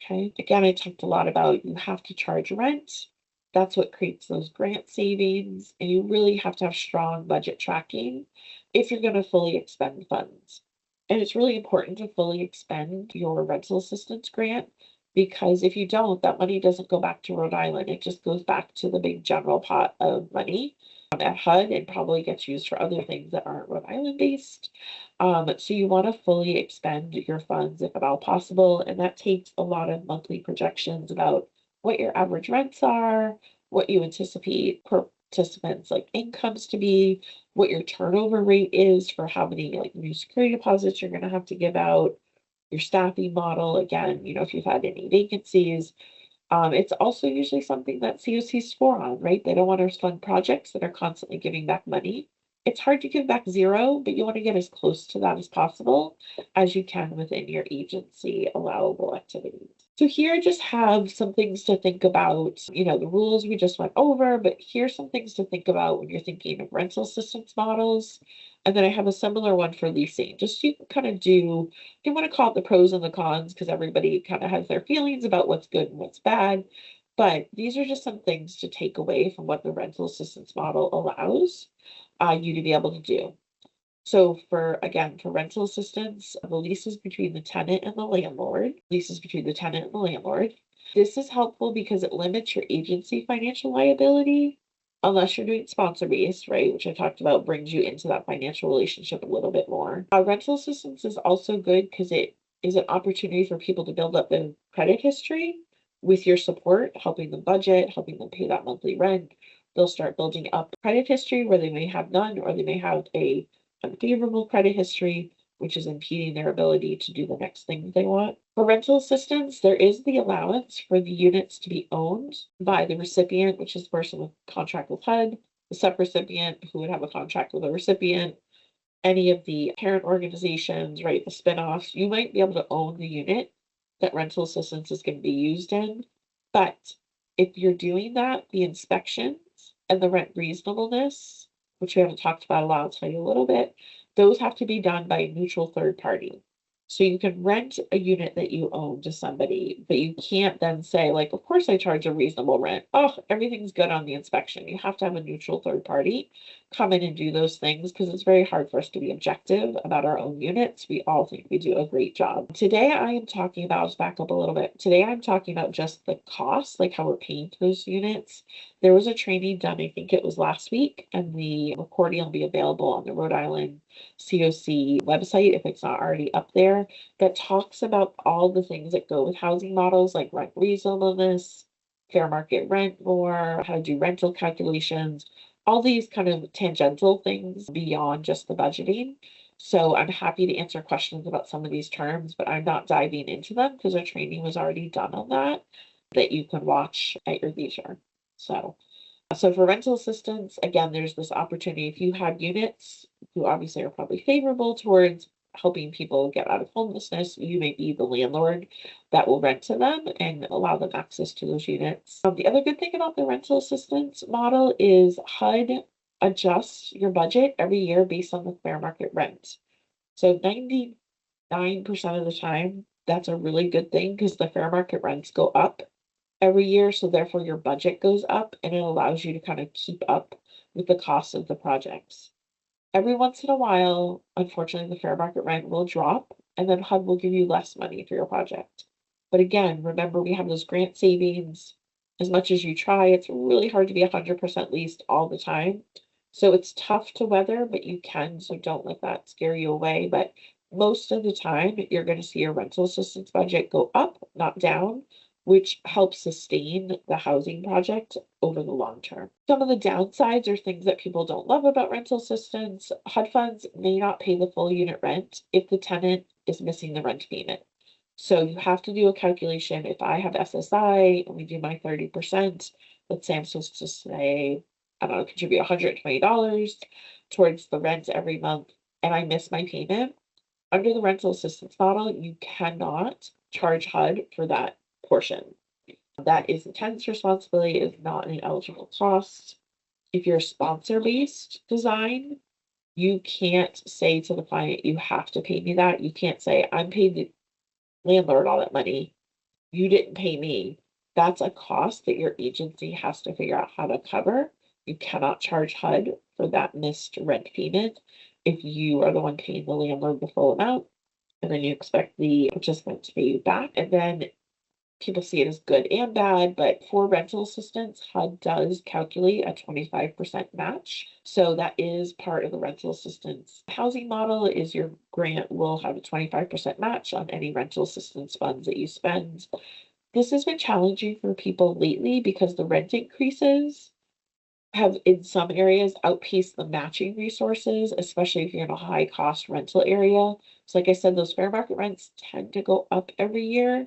Okay, again, I talked a lot about you have to charge rent. That's what creates those grant savings, and you really have to have strong budget tracking if you're going to fully expend funds. And it's really important to fully expend your rental assistance grant, because if you don't, that money doesn't go back to Rhode Island. It just goes back to the big general pot of money at HUD and probably gets used for other things that aren't Rhode Island based. So you want to fully expend your funds if at all possible. And that takes a lot of monthly projections about what your average rents are, what you anticipate participants like incomes to be, what your turnover rate is for how many like new security deposits you're going to have to give out, your staffing model. Again, if you've had any vacancies. It's also usually something that CoCs score on, right? They don't want to fund projects that are constantly giving back money. It's hard to give back zero, but you want to get as close to that as possible as you can within your agency allowable activities. So here I just have some things to think about, the rules we just went over, but here's some things to think about when you're thinking of rental assistance models. And then I have a similar one for leasing, just so you can kind of do, you want to call it the pros and the cons, because everybody kind of has their feelings about what's good and what's bad. But these are just some things to take away from what the rental assistance model allows you to be able to do. So for rental assistance, the leases between the tenant and the landlord, leases between the tenant and the landlord. This is helpful because it limits your agency financial liability, unless you're doing sponsor-based, right, which I talked about, brings you into that financial relationship a little bit more. Rental assistance is also good because it is an opportunity for people to build up their credit history with your support, helping them budget, helping them pay that monthly rent. They'll start building up credit history where they may have none, or they may have a unfavorable credit history, which is impeding their ability to do the next thing they want. For rental assistance, there is the allowance for the units to be owned by the recipient, which is the person with contract with HUD, the subrecipient who would have a contract with a recipient, any of the parent organizations, right, the spinoffs. You might be able to own the unit that rental assistance is going to be used in, but if you're doing that, the inspections and the rent reasonableness, which we haven't talked about a lot, I'll tell you a little bit, those have to be done by a neutral third party. So you can rent a unit that you own to somebody, but you can't then say, like, of course I charge a reasonable rent. Oh, everything's good on the inspection. You have to have a neutral third party come in and do those things, because it's very hard for us to be objective about our own units. We all think we do a great job. Today I am talking about, let's back up a little bit. Today I'm talking about just the cost, like how we're paying for those units. There was a training done, I think it was last week, and the recording will be available on the Rhode Island CoC website if it's not already up there, that talks about all the things that go with housing models, like rent reasonableness, fair market rent more, how to do rental calculations, all these kind of tangential things beyond just the budgeting. So I'm happy to answer questions about some of these terms, but I'm not diving into them because our training was already done on that you can watch at your leisure. So for rental assistance, again, there's this opportunity. If you have units who obviously are probably favorable towards helping people get out of homelessness, you may be the landlord that will rent to them and allow them access to those units. The other good thing about the rental assistance model is HUD adjusts your budget every year based on the fair market rent. So 99% of the time, that's a really good thing because the fair market rents go up every year. So therefore your budget goes up and it allows you to kind of keep up with the cost of the projects. Every once in a while, unfortunately, the fair market rent will drop and then HUD will give you less money for your project. But again, remember we have those grant savings. As much as you try, it's really hard to be 100% leased all the time. So it's tough to weather, but you can, so don't let that scare you away. But most of the time, you're going to see your rental assistance budget go up, not down, which helps sustain the housing project over the long term. Some of the downsides are things that people don't love about rental assistance. HUD funds may not pay the full unit rent if the tenant is missing the rent payment. So you have to do a calculation. If I have SSI and we do my 30%, let's say I'm supposed to say, I don't know, contribute $120 towards the rent every month, and I miss my payment. Under the rental assistance model, you cannot charge HUD for that portion. That is the tenant's responsibility, is not an eligible cost. If you're a sponsor-based design, you can't say to the client, you have to pay me that. You can't say, I'm paid the landlord all that money. You didn't pay me. That's a cost that your agency has to figure out how to cover. You cannot charge HUD for that missed rent payment if you are the one paying the landlord the full amount, and then you expect the participant to pay you back. And then people see it as good and bad, but for rental assistance, HUD does calculate a 25% match. So that is part of the rental assistance housing model, is your grant will have a 25% match on any rental assistance funds that you spend. This has been challenging for people lately because the rent increases have in some areas outpaced the matching resources, especially if you're in a high cost rental area. So like I said, those fair market rents tend to go up every year,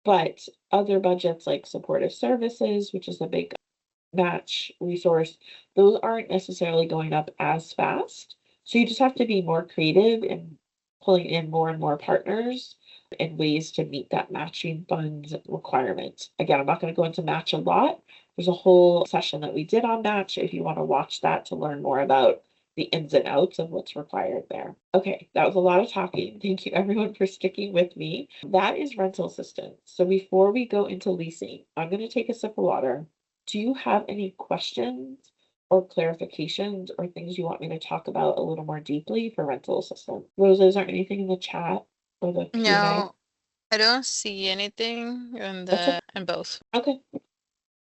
but other budgets like supportive services, which is a big match resource, those aren't necessarily going up as fast. So you just have to be more creative in pulling in more and more partners and ways to meet that matching funds requirement. Again, I'm not going to go into match a lot. There's a whole session that we did on match if you want to watch that to learn more about the ins and outs of what's required there. Okay, that was a lot of talking. Thank you everyone for sticking with me. That is rental assistance. So before we go into leasing, I'm going to take a sip of water. Do you have any questions or clarifications or things you want me to talk about a little more deeply for rental assistance? Rosa, is there anything in the chat or the Q&A? No, I don't see anything in That's okay. both. Okay.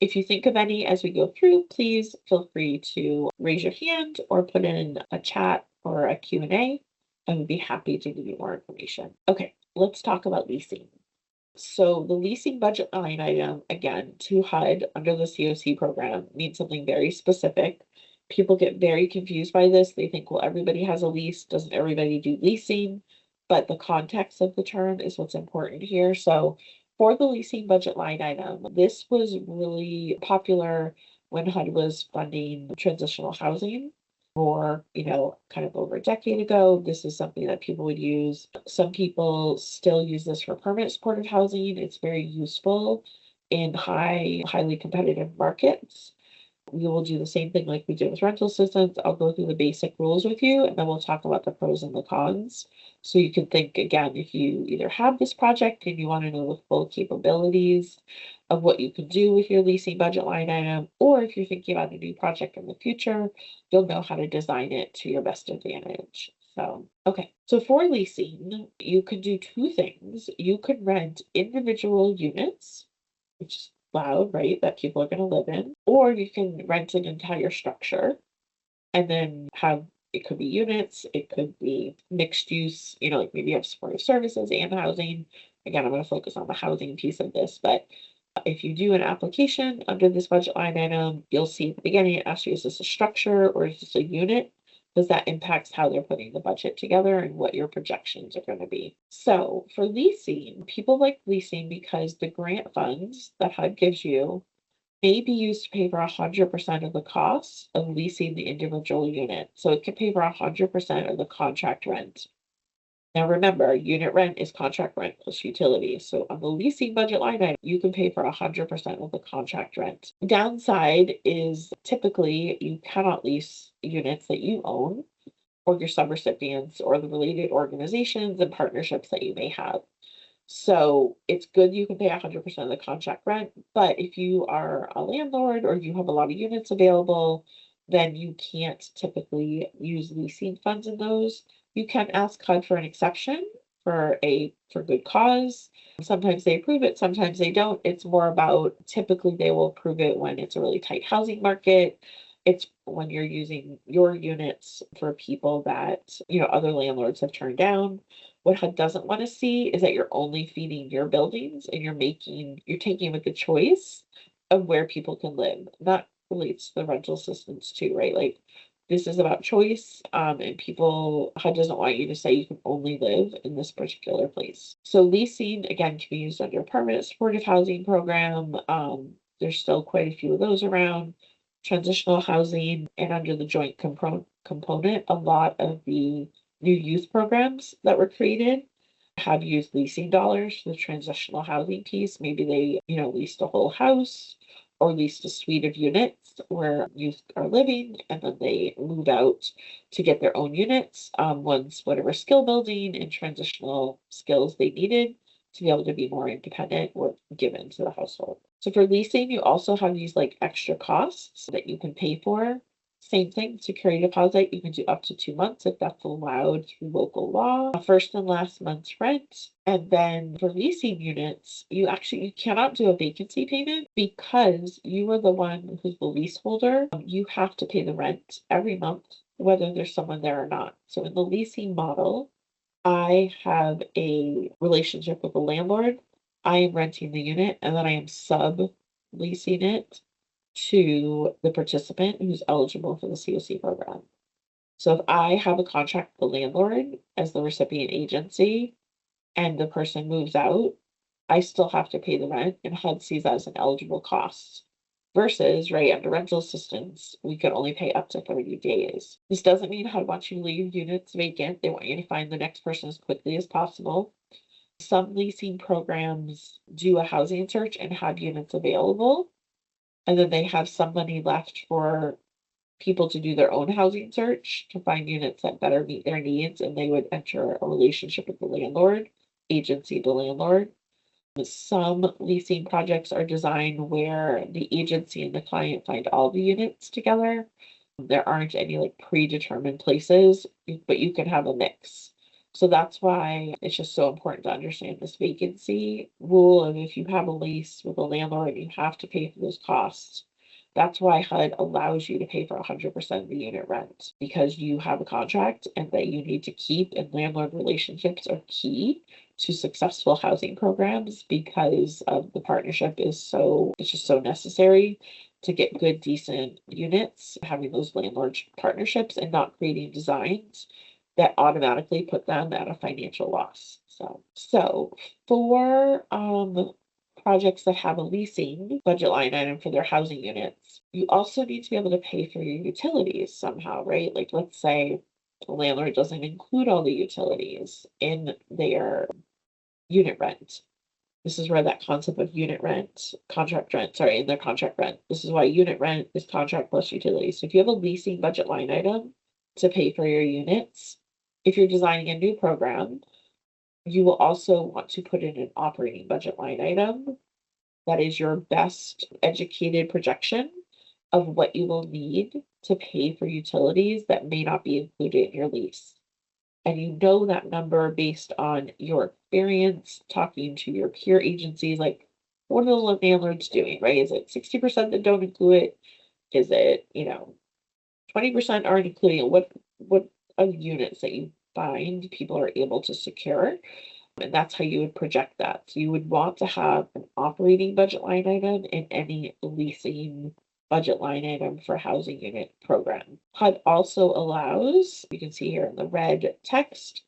If you think of any as we go through, please feel free to raise your hand or put in a chat or a Q&A. I would be happy to give you more information. Okay, let's talk about leasing. So the leasing budget line item, again, to HUD under the CoC program, means something very specific. People get very confused by this. They think, well, everybody has a lease. Doesn't everybody do leasing? But the context of the term is what's important here. So for the leasing budget line item, this was really popular when HUD was funding transitional housing. Or, kind of over a decade ago, this is something that people would use. Some people still use this for permanent supportive housing. It's very useful in highly competitive markets. We will do the same thing like we did with rental assistance. I'll go through the basic rules with you, and then we'll talk about the pros and the cons. So you can think again, if you either have this project and you want to know the full capabilities of what you can do with your leasing budget line item, or if you're thinking about a new project in the future, you'll know how to design it to your best advantage. So, okay. So for leasing, you could do two things. You could rent individual units, which is loud, right? That people are going to live in, or you can rent an entire structure and then have it could be units, it could be mixed use, like maybe you have supportive services and housing. Again, I'm going to focus on the housing piece of this, but if you do an application under this budget line item, you'll see at the beginning it asks you, is this a structure or is this a unit? Because that impacts how they're putting the budget together and what your projections are going to be. So for leasing, people like leasing because the grant funds that HUD gives you may be used to pay for 100% of the costs of leasing the individual unit. So it can pay for 100% of the contract rent. Now remember, unit rent is contract rent plus utilities. So on the leasing budget line item, you can pay for 100% of the contract rent. Downside is typically you cannot lease units that you own or your subrecipients or the related organizations and partnerships that you may have. So it's good you can pay 100% of the contract rent, but if you are a landlord or you have a lot of units available, then you can't typically use leasing funds in those. You can ask HUD for an exception for good cause. Sometimes they approve it, sometimes they don't. It's more about, typically they will approve it when it's a really tight housing market. It's when you're using your units for people that, other landlords have turned down. What HUD doesn't want to see is that you're only feeding your buildings and you're taking with the choice of where people can live. That relates to the rental assistance too, right? Like, this is about choice, and HUD doesn't want you to say you can only live in this particular place. So leasing, again, can be used under a permanent supportive housing program. There's still quite a few of those around. Transitional housing, and under the joint component, a lot of the new youth programs that were created have used leasing dollars for the transitional housing piece. Maybe they, leased a whole house or leased a suite of units where youth are living, and then they move out to get their own units once whatever skill building and transitional skills they needed to be able to be more independent were given to the household. So for leasing, you also have these like extra costs that you can pay for. Same thing, security deposit, you can do up to 2 months if that's allowed through local law. First and last month's rent. And then for leasing units, you cannot do a vacancy payment because you are the one who's the leaseholder. You have to pay the rent every month, whether there's someone there or not. So in the leasing model, I have a relationship with the landlord. I am renting the unit and then I am sub-leasing it to the participant who's eligible for the CoC program. So if I have a contract with the landlord as the recipient agency and the person moves out, I still have to pay the rent, and HUD sees that as an eligible cost. Versus, right, under rental assistance, we could only pay up to 30 days. This doesn't mean HUD wants you to leave units vacant. They want you to find the next person as quickly as possible. Some leasing programs do a housing search and have units available, and then they have some money left for people to do their own housing search to find units that better meet their needs, and they would enter a relationship with the landlord, agency to landlord. Some leasing projects are designed where the agency and the client find all the units together. There aren't any like predetermined places, but you can have a mix. So that's why it's just so important to understand this vacancy rule. And if you have a lease with a landlord, you have to pay for those costs. That's why HUD allows you to pay for 100% of the unit rent, because you have a contract and that you need to keep, and landlord relationships are key to successful housing programs because of the partnership it's just so necessary to get good, decent units, having those landlord partnerships and not creating designs that automatically put them at a financial loss. So for projects that have a leasing budget line item for their housing units, you also need to be able to pay for your utilities somehow, right? Like, let's say the landlord doesn't include all the utilities in their unit rent. This is where that concept of unit rent, in their contract rent. This is why unit rent is contract plus utilities. So if you have a leasing budget line item to pay for your units, if you're designing a new program, you will also want to put in an operating budget line item that is your best educated projection of what you will need to pay for utilities that may not be included in your lease. And you know that number based on your experience talking to your peer agencies, like, what are the landlords doing, right? Is it 60% that don't include it? Is it, 20% aren't including it? What are the units that you find people are able to secure? And that's how you would project that. So you would want to have an operating budget line item in any leasing budget line item for housing unit program. HUD also allows, you can see here in the red text,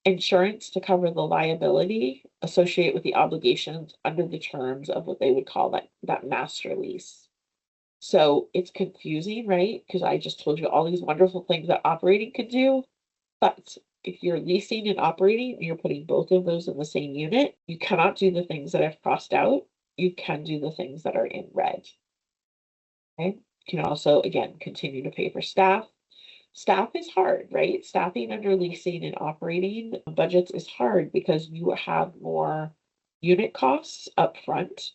insurance to cover the liability associated with the obligations under the terms of what they would call that master lease. So it's confusing, right? Because I just told you all these wonderful things that operating could do, but if you're leasing and operating and you're putting both of those in the same unit, you cannot do the things that I've crossed out. You can do the things that are in red. Okay. You can also, again, continue to pay for staff. Staff is hard, right? Staffing under leasing and operating budgets is hard because you have more unit costs up front.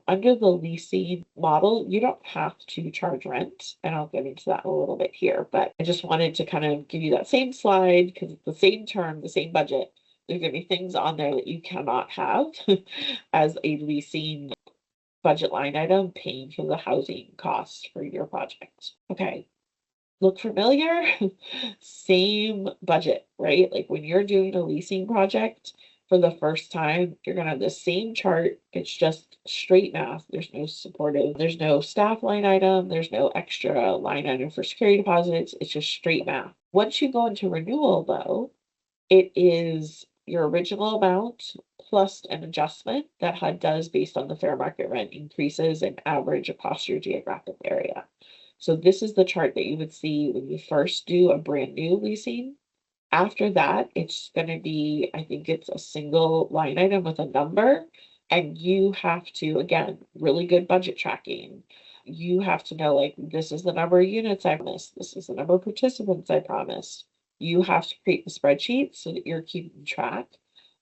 Under the leasing model, you don't have to charge rent, and I'll get into that a little bit here, but I just wanted to kind of give you that same slide because it's the same term, the same budget, There's going to be things on there that you cannot have as a leasing budget line item paying for the housing costs for your project. Okay. Look familiar? Same budget, right? Like when you're doing a leasing project for the first time, you're gonna have the same chart. It's just straight math. There's no supportive, there's no staff line item, there's no extra line item for security deposits. It's just straight math. Once you go into renewal though, it is your original amount plus an adjustment that HUD does based on the fair market rent increases and average across your geographic area. So this is the chart that you would see when you first do a brand new leasing. After that, it's going to be, I think it's a single line item with a number, and you have to, again, really good budget tracking. You have to know, like, this is the number of units I promised. This is the number of participants I promised. You have to create the spreadsheet so that you're keeping track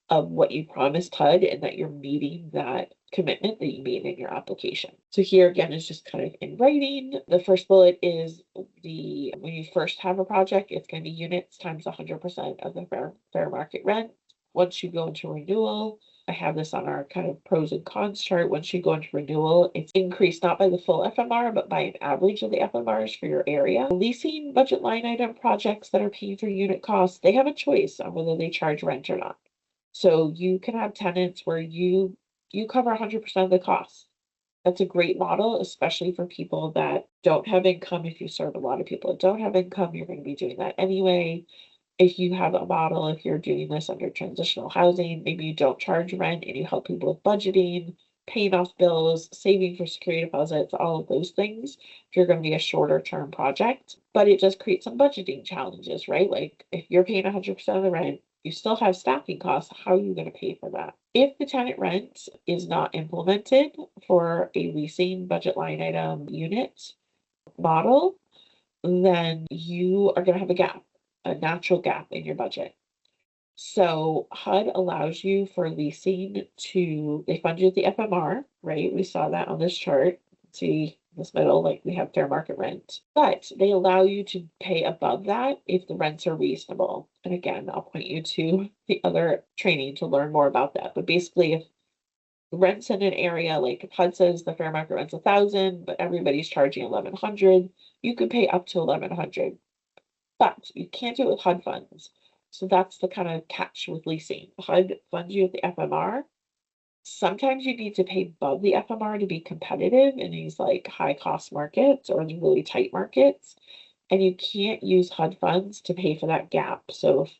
of what you promised HUD and that you're meeting that commitment that you made in your application. So here again is just kind of in writing. The first bullet is when you first have a project, it's going to be units times 100% of the fair market rent. Once you go into renewal, I have this on our kind of pros and cons chart. Once you go into renewal, it's increased not by the full FMR, but by an average of the FMRs for your area. Leasing budget line item projects that are paying for unit costs, they have a choice on whether they charge rent or not. So you can have tenants where you cover 100% of the costs. That's a great model, especially for people that don't have income. If you serve a lot of people that don't have income, you're going to be doing that anyway. If you have a model, if you're doing this under transitional housing, maybe you don't charge rent and you help people with budgeting, paying off bills, saving for security deposits, all of those things, if you're going to be a shorter term project. But it does create some budgeting challenges, right? Like if you're paying 100% of the rent, you still have staffing costs. How are you going to pay for that? If the tenant rent is not implemented for a leasing budget line item unit model, then you are going to have a gap, a natural gap in your budget. So HUD allows you for leasing they fund you at the FMR, right? We saw that on this chart. See this middle, like we have fair market rent, but they allow you to pay above that if the rents are reasonable. And again, I'll point you to the other training to learn more about that. But basically, if the rents in an area, like if HUD says the fair market rent's 1,000, but everybody's charging 1,100, you could pay up to 1,100, but you can't do it with HUD funds. So that's the kind of catch with leasing. HUD funds you at the FMR. Sometimes you need to pay above the FMR to be competitive in these like high cost markets or the really tight markets. And you can't use HUD funds to pay for that gap. So if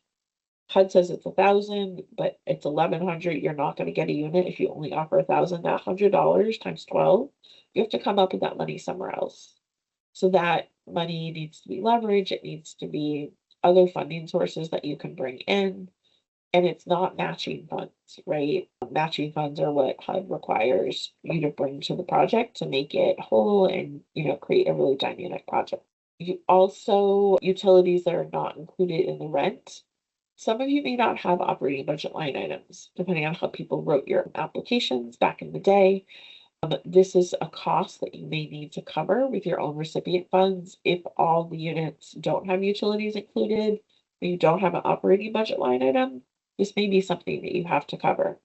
HUD says it's 1,000, but it's 1,100, you're not going to get a unit if you only offer 1,000. That $100 times 12, you have to come up with that money somewhere else. So that money needs to be leveraged. It needs to be other funding sources that you can bring in. And it's not matching funds, right? Matching funds are what HUD requires you to bring to the project to make it whole and, create a really dynamic project. You also, utilities that are not included in the rent. Some of you may not have operating budget line items, depending on how people wrote your applications back in the day. This is a cost that you may need to cover with your own recipient funds if all the units don't have utilities included, and you don't have an operating budget line item. This may be something that you have to cover.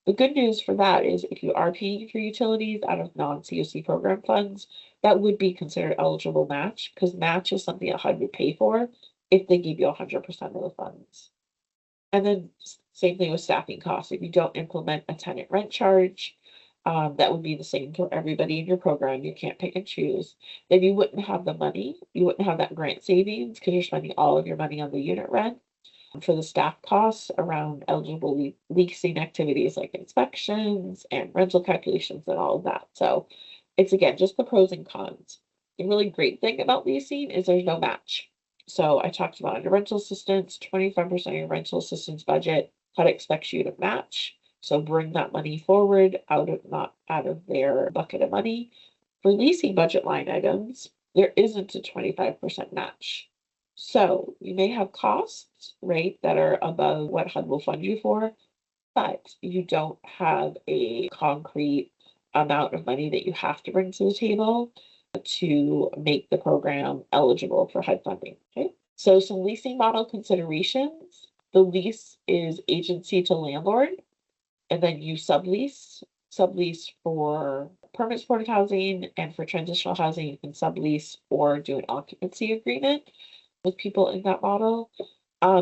The good news for that is if you are paying for utilities out of non-CoC program funds, that would be considered eligible match, because match is something that HUD would pay for if they give you 100% of the funds. And then same thing with staffing costs. If you don't implement a tenant rent charge, that would be the same for everybody in your program. You can't pick and choose. Then you wouldn't have the money. You wouldn't have that grant savings because you're spending all of your money on the unit rent. For the staff costs around eligible leasing activities like inspections and rental calculations and all of that. So it's again, just the pros and cons. The really great thing about leasing is there's no match. So I talked about under rental assistance, 25% of your rental assistance budget, HUD expects you to match. So bring that money forward not out of their bucket of money. For leasing budget line items, there isn't a 25% match. So you may have costs, right, that are above what HUD will fund you for, but you don't have a concrete amount of money that you have to bring to the table to make the program eligible for HUD funding. Okay. So some leasing model considerations. The lease is agency to landlord, and then you sublease for permanent supportive housing, and for transitional housing, you can sublease or do an occupancy agreement with people in that model.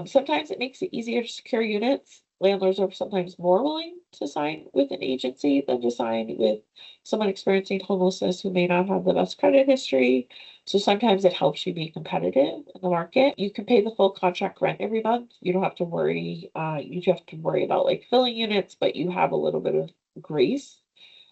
Sometimes it makes it easier to secure units. Landlords are sometimes more willing to sign with an agency than to sign with someone experiencing homelessness who may not have the best credit history. So sometimes it helps you be competitive in the market. You can pay the full contract rent every month. You don't have to worry. You have to worry about like filling units, but you have a little bit of grace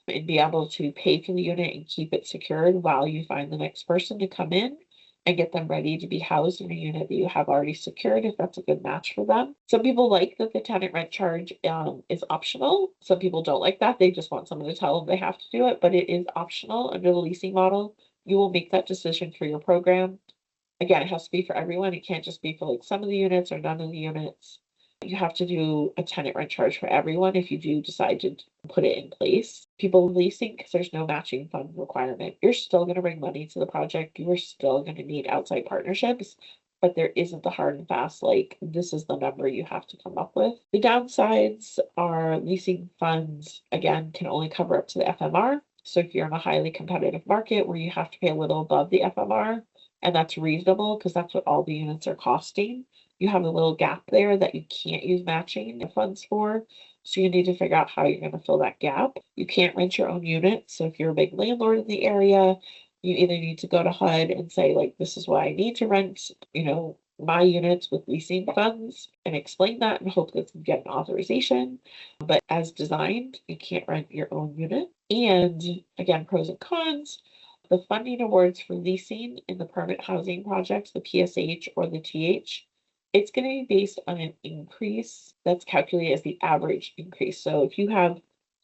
and be able to pay for the unit and keep it secured while you find the next person to come in and get them ready to be housed in a unit that you have already secured if that's a good match for them. Some people like that the tenant rent charge is optional. Some people don't like that. They just want someone to tell them they have to do it, but it is optional under the leasing model. You will make that decision for your program. Again, it has to be for everyone. It can't just be for like some of the units or none of the units. You have to do a tenant rent charge for everyone if you do decide to put it in place. People leasing, because there's no matching fund requirement, you're still going to bring money to the project. You are still going to need outside partnerships, but there isn't the hard and fast, like, this is the number you have to come up with. The downsides are leasing funds, again, can only cover up to the FMR. So if you're in a highly competitive market where you have to pay a little above the FMR, and that's reasonable because that's what all the units are costing, you have a little gap there that you can't use matching funds for. So you need to figure out how you're going to fill that gap. You can't rent your own unit. So if you're a big landlord in the area, you either need to go to HUD and say, like, this is why I need to rent, my units with leasing funds, and explain that and hope that you get an authorization. But as designed, you can't rent your own unit. And again, pros and cons. The funding awards for leasing in the permanent housing projects, the PSH or the TH, it's going to be based on an increase that's calculated as the average increase. So if you have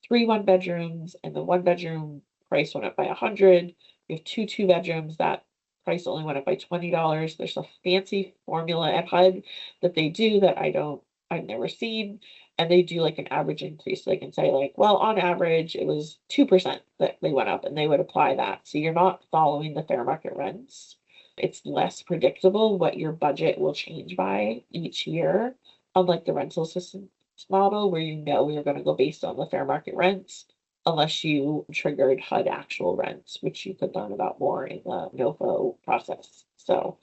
3 1-bedrooms and the 1-bedroom price went up by 100, you have 2 2-bedrooms, that price only went up by $20. There's a fancy formula at HUD that they do that I've never seen. And they do like an average increase. So they can say like, well, on average, it was 2% that they went up, and they would apply that. So you're not following the fair market rents. It's less predictable what your budget will change by each year, unlike the rental assistance model where you're going to go based on the fair market rents, unless you triggered HUD actual rents, which you could learn about more in the NOFO process. So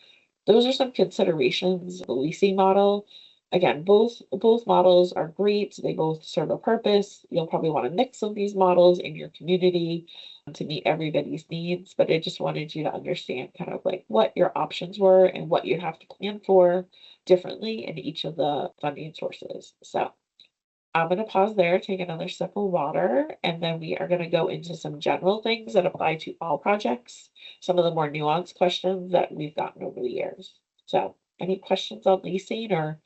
those are some considerations of the leasing model. Again, both models are great. They both serve a purpose. You'll probably want to mix some of these models in your community to meet everybody's needs, but I just wanted you to understand kind of like what your options were and what you'd have to plan for differently in each of the funding sources. So I'm going to pause there, take another sip of water, and then we are going to go into some general things that apply to all projects, some of the more nuanced questions that we've gotten over the years. So any questions on leasing or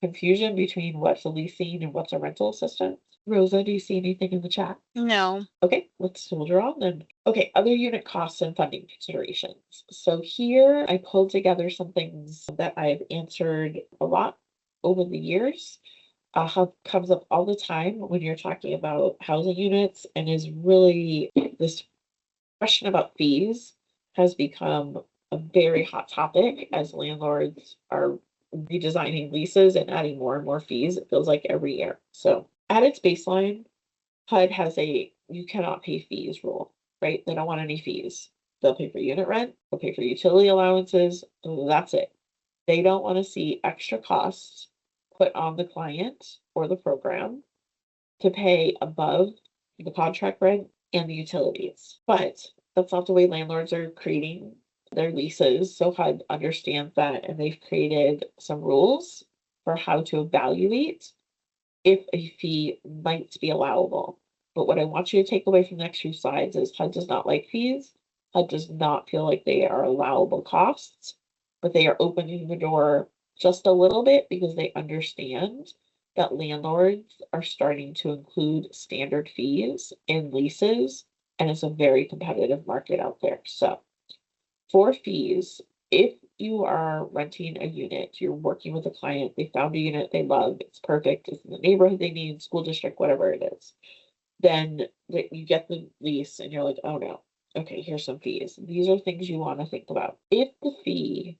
confusion between what's a leasing and what's a rental assistance? Rosa, do you see anything in the chat? No. Okay, let's soldier on then. Okay, other unit costs and funding considerations. So here I pulled together some things that I've answered a lot over the years. Comes up all the time when you're talking about housing units, and is really this question about fees has become a very hot topic as landlords are redesigning leases and adding more and more fees. It feels like every year. So at its baseline, HUD has a you cannot pay fees rule, right? They don't want any fees. They'll pay for unit rent, they'll pay for utility allowances, that's it. They don't want to see extra costs put on the client or the program to pay above the contract rent and the utilities. But that's not the way landlords are creating their leases. So HUD understands that, and they've created some rules for how to evaluate if a fee might be allowable. But what I want you to take away from the next few slides is HUD does not like fees. HUD does not feel like they are allowable costs, but they are opening the door just a little bit because they understand that landlords are starting to include standard fees in leases, and it's a very competitive market out there. So for fees, if you are renting a unit, you're working with a client, they found a unit they love, it's perfect, it's in the neighborhood they need, school district, whatever it is, then you get the lease and you're like, oh no, okay, here's some fees. These are things you want to think about. If the fee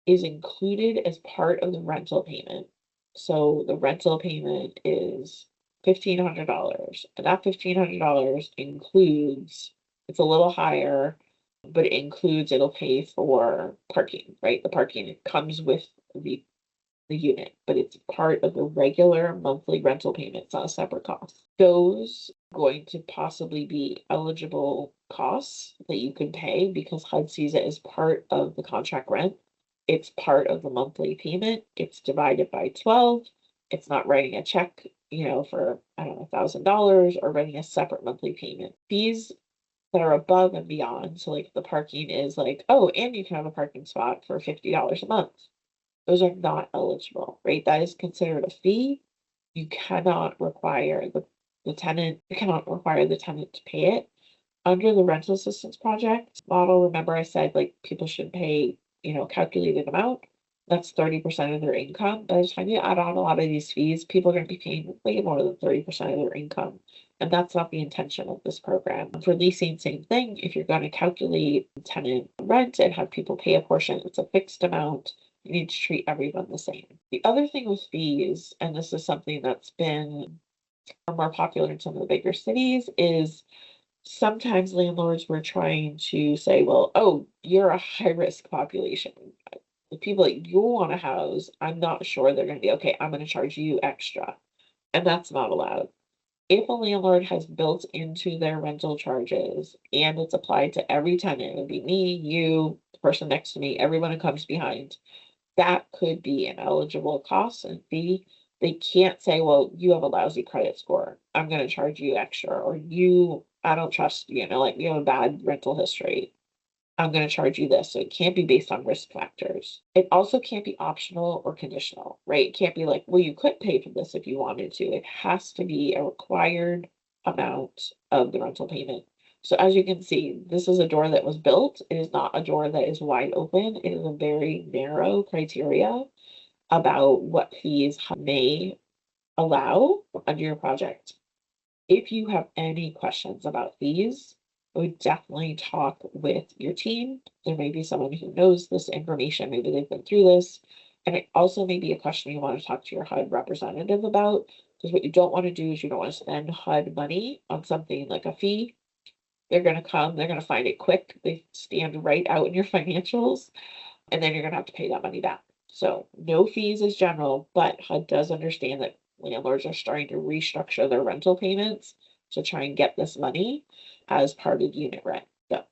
is included as part of the rental payment, So the rental payment is $1,500, and that $1,500 includes, it's a little higher, but it includes, it'll pay for parking, right? The parking comes with the unit, but it's part of the regular monthly rental payment. It's not a separate cost. Those going to possibly be eligible costs that you can pay because HUD sees it as part of the contract rent. It's part of the monthly payment. It's divided by 12. It's not writing a check, for, I don't know, $1,000 or writing a separate monthly payment. Fees that are above and beyond. So like the parking is like, oh, and you can have a parking spot for $50 a month. Those are not eligible, right? That is considered a fee. You cannot require the tenant, you cannot require the tenant to pay it. Under the rental assistance project model, remember I said like people should pay, calculated amount. That's 30% of their income. By the time you add on a lot of these fees, people are going to be paying way more than 30% of their income. And that's not the intention of this program. For leasing, same thing. If you're going to calculate tenant rent and have people pay a portion, it's a fixed amount. You need to treat everyone the same. The other thing with fees, and this is something that's been more popular in some of the bigger cities, is sometimes landlords were trying to say, well, oh, you're a high risk population. The people that you want to house, I'm not sure they're going to be okay. I'm going to charge you extra. And that's not allowed. If a landlord has built into their rental charges and it's applied to every tenant, it would be me, you, the person next to me, everyone who comes behind, that could be an eligible cost and fee. They can't say, well, you have a lousy credit score. I'm going to charge you extra, or I don't trust, like you have a bad rental history. I'm going to charge you this. So it can't be based on risk factors. It also can't be optional or conditional, right? It can't be like, well, you could pay for this if you wanted to. It has to be a required amount of the rental payment. So as you can see, this is a door that was built. It is not a door that is wide open. It is a very narrow criteria about what fees may allow under your project. If you have any questions about fees, I would definitely talk with your team. There may be someone who knows this information. Maybe they've been through this. And it also may be a question you want to talk to your HUD representative about. Because what you don't want to do is you don't want to spend HUD money on something like a fee. They're going to come, they're going to find it quick. They stand right out in your financials, and then you're going to have to pay that money back. So no fees is general, but HUD does understand that landlords are starting to restructure their rental payments to try and get this money as part of unit rent. So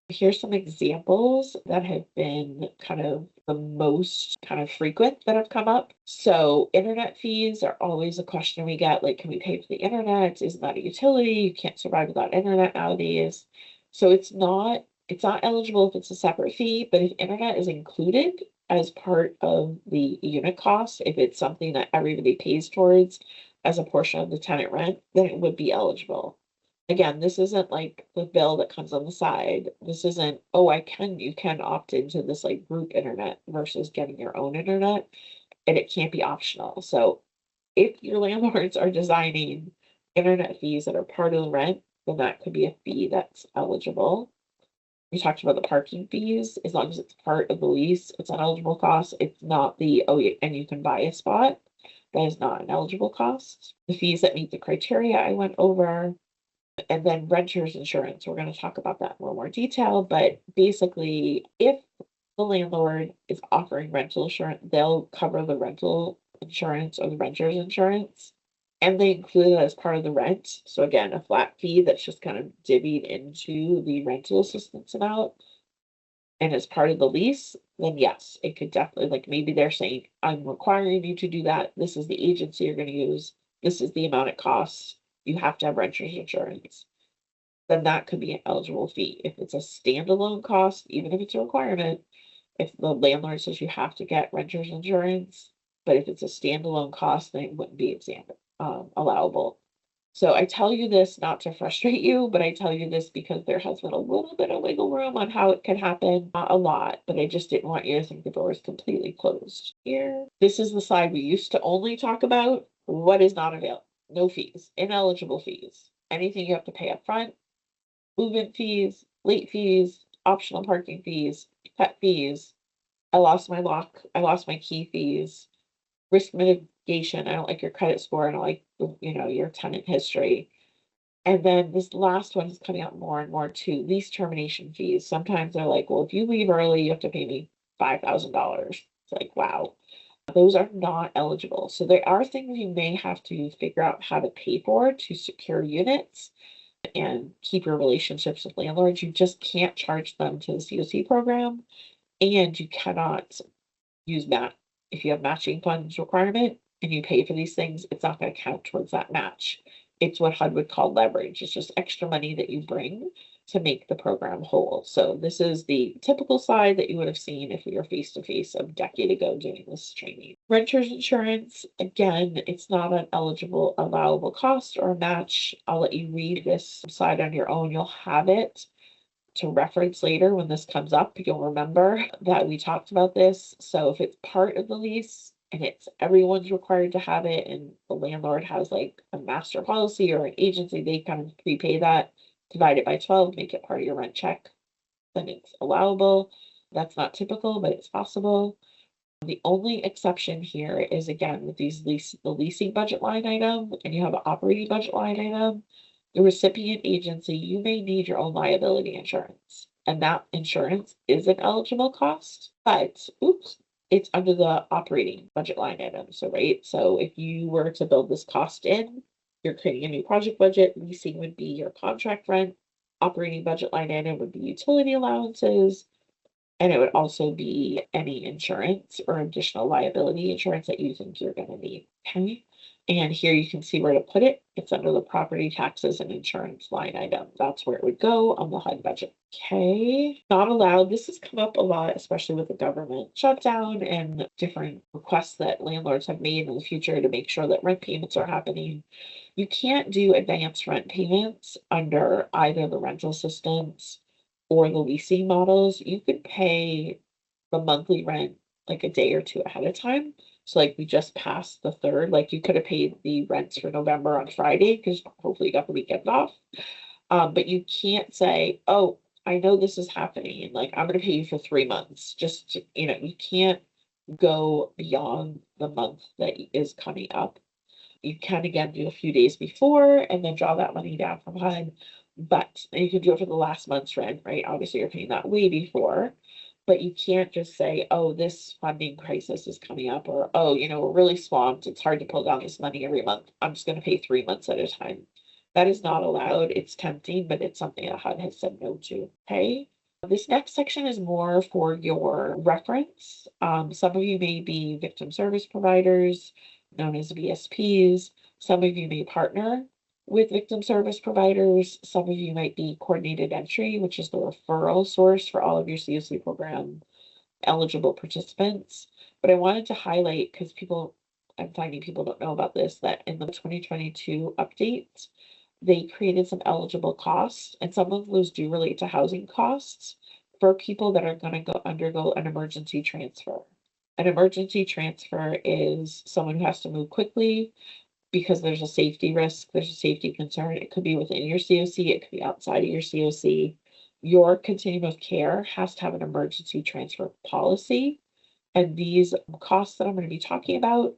here's some examples that have been kind of the most kind of frequent that have come up. So internet fees are always a question we get, like, can we pay for the internet? Isn't that a utility? You can't survive without internet nowadays. So it's not eligible if it's a separate fee, but if internet is included as part of the unit cost, if it's something that everybody pays towards as a portion of the tenant rent, then it would be eligible. Again, this isn't like the bill that comes on the side. This isn't, oh, you can opt into this like group internet versus getting your own internet, and it can't be optional. So if your landlords are designing internet fees that are part of the rent, then that could be a fee that's eligible. We talked about the parking fees. As long as it's part of the lease, it's an eligible cost. It's not the, oh, and you can buy a spot. That is not an eligible cost. The fees that meet the criteria I went over. And then renter's insurance. We're going to talk about that in a little more detail. But basically, if the landlord is offering rental insurance, they'll cover the rental insurance or the renter's insurance. And they include it as part of the rent. So again, a flat fee that's just kind of divvied into the rental assistance amount. And as part of the lease, then yes, it could definitely, like maybe they're saying, I'm requiring you to do that. This is the agency you're going to use. This is the amount it costs. You have to have renter's insurance. Then that could be an eligible fee. If it's a standalone cost, even if it's a requirement, if the landlord says you have to get renter's insurance, but if it's a standalone cost, then it wouldn't be allowable. So I tell you this not to frustrate you, but I tell you this because there has been a little bit of wiggle room on how it can happen. Not a lot, but I just didn't want you to think the door is completely closed. Here, this is the slide we used to only talk about. What is not available? No fees, ineligible fees. Anything you have to pay up front, move-in fees, late fees, optional parking fees, pet fees. I lost my lock, I lost my key fees, risk investigation. I don't like your credit score. I don't like, your tenant history. And then this last one is coming out more and more too, lease termination fees. Sometimes they're like, well, if you leave early, you have to pay me $5,000. It's like, wow, those are not eligible. So there are things you may have to figure out how to pay for to secure units and keep your relationships with landlords. You just can't charge them to the CoC program, and you cannot use that. If you have matching funds requirement and you pay for these things, it's not going to count towards that match. It's what HUD would call leverage. It's just extra money that you bring to make the program whole. So this is the typical slide that you would have seen if we were face-to-face a decade ago doing this training. Renter's insurance, again, it's not an eligible allowable cost or match. I'll let you read this slide on your own. You'll have it to reference later when this comes up. You'll remember that we talked about this. So if it's part of the lease and everyone's required to have it, and the landlord has like a master policy or an agency, they kind of prepay that, divide it by 12, make it part of your rent check, then it's allowable. That's not typical, but it's possible. The only exception here is, again, with the leasing budget line item, and you have an operating budget line item, the recipient agency, you may need your own liability insurance. And that insurance is an eligible cost, but it's under the operating budget line item. So, right, so if you were to build this cost in, you're creating a new project budget, leasing would be your contract rent, operating budget line item would be utility allowances, and it would also be any insurance or additional liability insurance that you think you're going to need. Okay. And here you can see where to put it. It's under the property taxes and insurance line item. That's where it would go on the HUD budget. Okay. Not allowed. This has come up a lot, especially with the government shutdown and different requests that landlords have made in the future to make sure that rent payments are happening. You can't do advanced rent payments under either the rental assistance or the leasing models. You could pay the monthly rent like a day or two ahead of time. So like we just passed the 3rd, like you could have paid the rents for November on Friday because hopefully you got the weekend off. But you can't say, oh, I know this is happening, and like I'm going to pay you for 3 months. Just to, you can't go beyond the month that is coming up. You can again do a few days before and then draw that money down from HUD. But you can do it for the last month's rent, right? Obviously, you're paying that way before, but you can't just say, oh, this funding crisis is coming up, or, oh, we're really swamped. It's hard to pull down this money every month. I'm just going to pay 3 months at a time. That is not allowed. It's tempting, but it's something that HUD has said no to. Okay. This next section is more for your reference. Some of you may be victim service providers, known as VSPs. Some of you may partner with victim service providers. Some of you might be coordinated entry, which is the referral source for all of your CoC program eligible participants. But I wanted to highlight, because I'm finding people don't know about this, that in the 2022 update, they created some eligible costs, and some of those do relate to housing costs for people that are going to undergo an emergency transfer. An emergency transfer is someone who has to move quickly because there's a safety risk, there's a safety concern. It could be within your CoC, it could be outside of your CoC. Your continuum of care has to have an emergency transfer policy. And these costs that I'm going to be talking about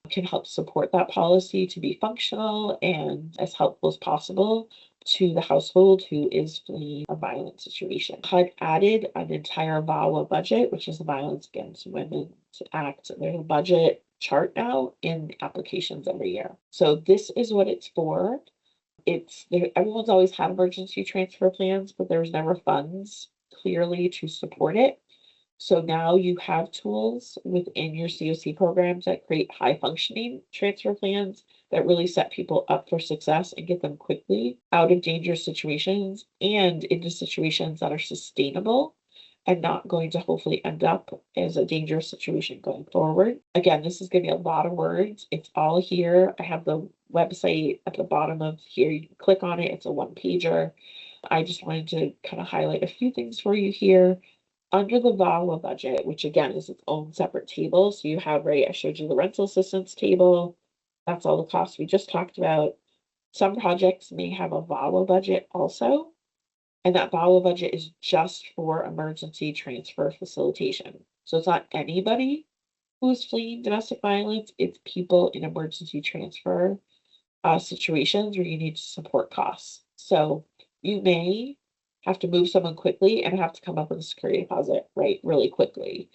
can help support that policy to be functional and as helpful as possible to the household who is fleeing a violent situation. HUD added an entire VAWA budget, which is the Violence Against Women Act. There's a budget chart now in applications every year. So this is what it's for. Everyone's always had emergency transfer plans, but there's never funds clearly to support it. So now you have tools within your CoC programs that create high functioning transfer plans that really set people up for success and get them quickly out of dangerous situations and into situations that are sustainable and not going to hopefully end up as a dangerous situation going forward. Again, this is going to be a lot of words. It's all here. I have the website at the bottom of here. You can click on it. It's a one-pager. I just wanted to kind of highlight a few things for you here. Under the VAWA budget, which again is its own separate table. So you have, right, I showed you the rental assistance table. That's all the costs we just talked about. Some projects may have a VAWA budget also. And that VAWA budget is just for emergency transfer facilitation. So it's not anybody. Who's fleeing domestic violence? It's people in emergency transfer situations where you need to support costs. So you may have to move someone quickly and have to come up with a security deposit, right, really quickly.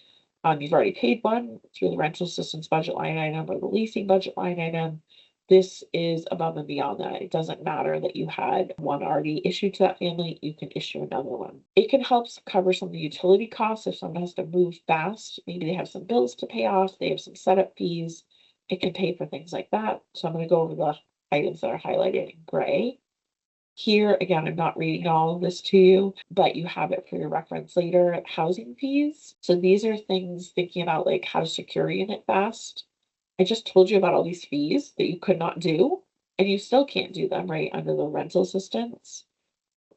You've already paid one through the rental assistance budget line item or the leasing budget line item. This is above and beyond that. It doesn't matter that you had one already issued to that family, you can issue another one. It can help cover some of the utility costs if someone has to move fast. Maybe they have some bills to pay off, they have some setup fees. It can pay for things like that. So I'm going to go over the items that are highlighted in gray. Here, again, I'm not reading all of this to you, but you have it for your reference later. Housing fees. So these are things thinking about like how to secure a unit fast. I just told you about all these fees that you could not do, and you still can't do them, right, under the rental assistance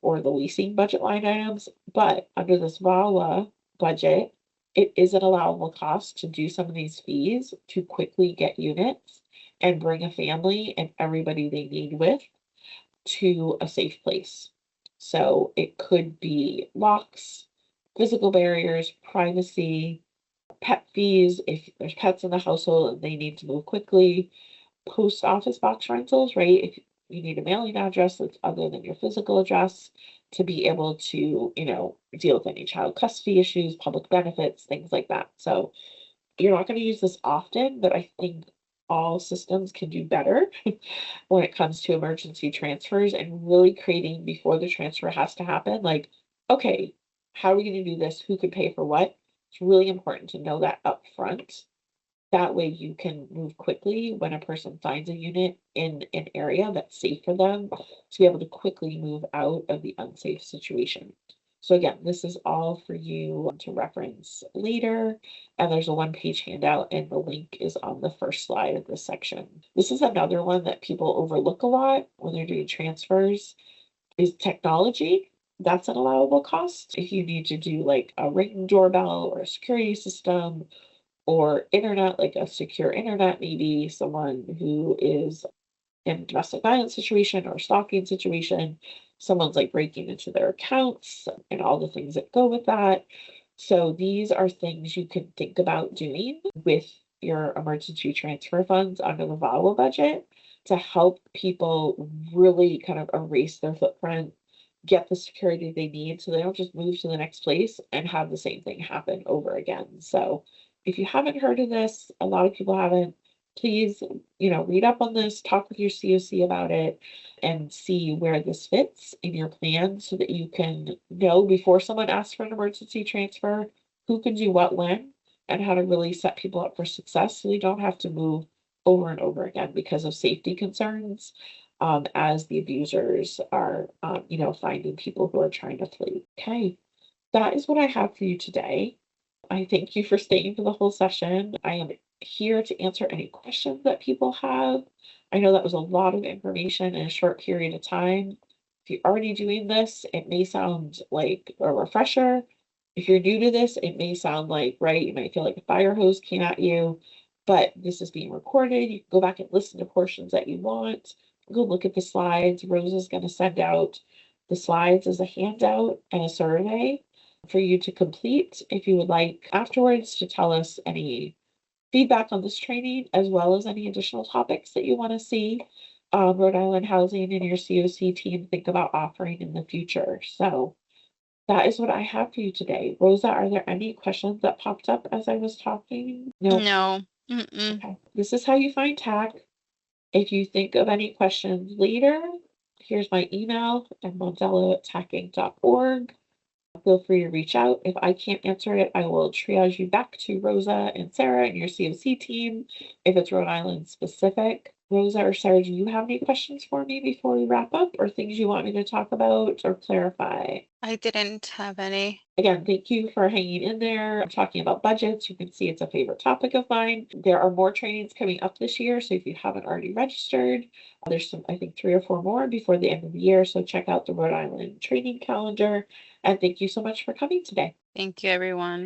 or the leasing budget line items. But under this VAWA budget, it is an allowable cost to do some of these fees to quickly get units and bring a family and everybody they need with to a safe place. So it could be locks, physical barriers, privacy, pet fees if there's pets in the household and they need to move quickly, post office box rentals, right? If you need a mailing address that's other than your physical address to be able to, deal with any child custody issues, public benefits, things like that. So you're not going to use this often, but I think all systems can do better when it comes to emergency transfers and really creating before the transfer has to happen. Like, okay, how are we going to do this? Who could pay for what? It's really important to know that up front. That way you can move quickly when a person finds a unit in an area that's safe for them to be able to quickly move out of the unsafe situation. So again, this is all for you to reference later, and there's a one-page handout and the link is on the first slide of this section. This is another one that people overlook a lot when they're doing transfers is technology. That's an allowable cost. If you need to do like a Ring doorbell or a security system or internet, like a secure internet, maybe someone who is in a domestic violence situation or stalking situation, someone's like breaking into their accounts and all the things that go with that. So these are things you can think about doing with your emergency transfer funds under the VAWA budget to help people really kind of erase their footprint, get the security they need so they don't just move to the next place and have the same thing happen over again. So if you haven't heard of this, a lot of people haven't, please, read up on this, talk with your CoC about it, and see where this fits in your plan so that you can know before someone asks for an emergency transfer, who can do what when, and how to really set people up for success so they don't have to move over and over again because of safety concerns, as the abusers are, finding people who are trying to flee. Okay, that is what I have for you today. I thank you for staying for the whole session. I am here to answer any questions that people have. I know that was a lot of information in a short period of time. If you're already doing this, it may sound like a refresher. If you're new to this, it may sound like, right, you might feel like a fire hose came at you, but this is being recorded. You can go back and listen to portions that you want. Go look at the slides. Rose is going to send out the slides as a handout and a survey for you to complete if you would like afterwards to tell us any feedback on this training, as well as any additional topics that you want to see Rhode Island Housing and your CoC team think about offering in the future. So that is what I have for you today. Rosa, are there any questions that popped up as I was talking? No. No. Mm-mm. Okay. This is how you find TAC. If you think of any questions later, here's my email at mondello@tacinc.org. Feel free to reach out. If I can't answer it, I will triage you back to Rosa and Sarah and your CoC team if it's Rhode Island specific. Rosa or Sarah, do you have any questions for me before we wrap up or things you want me to talk about or clarify? I didn't have any. Again, thank you for hanging in there. I'm talking about budgets. You can see it's a favorite topic of mine. There are more trainings coming up this year. So if you haven't already registered, there's I think 3 or 4 more before the end of the year. So check out the Rhode Island training calendar. And thank you so much for coming today. Thank you, everyone.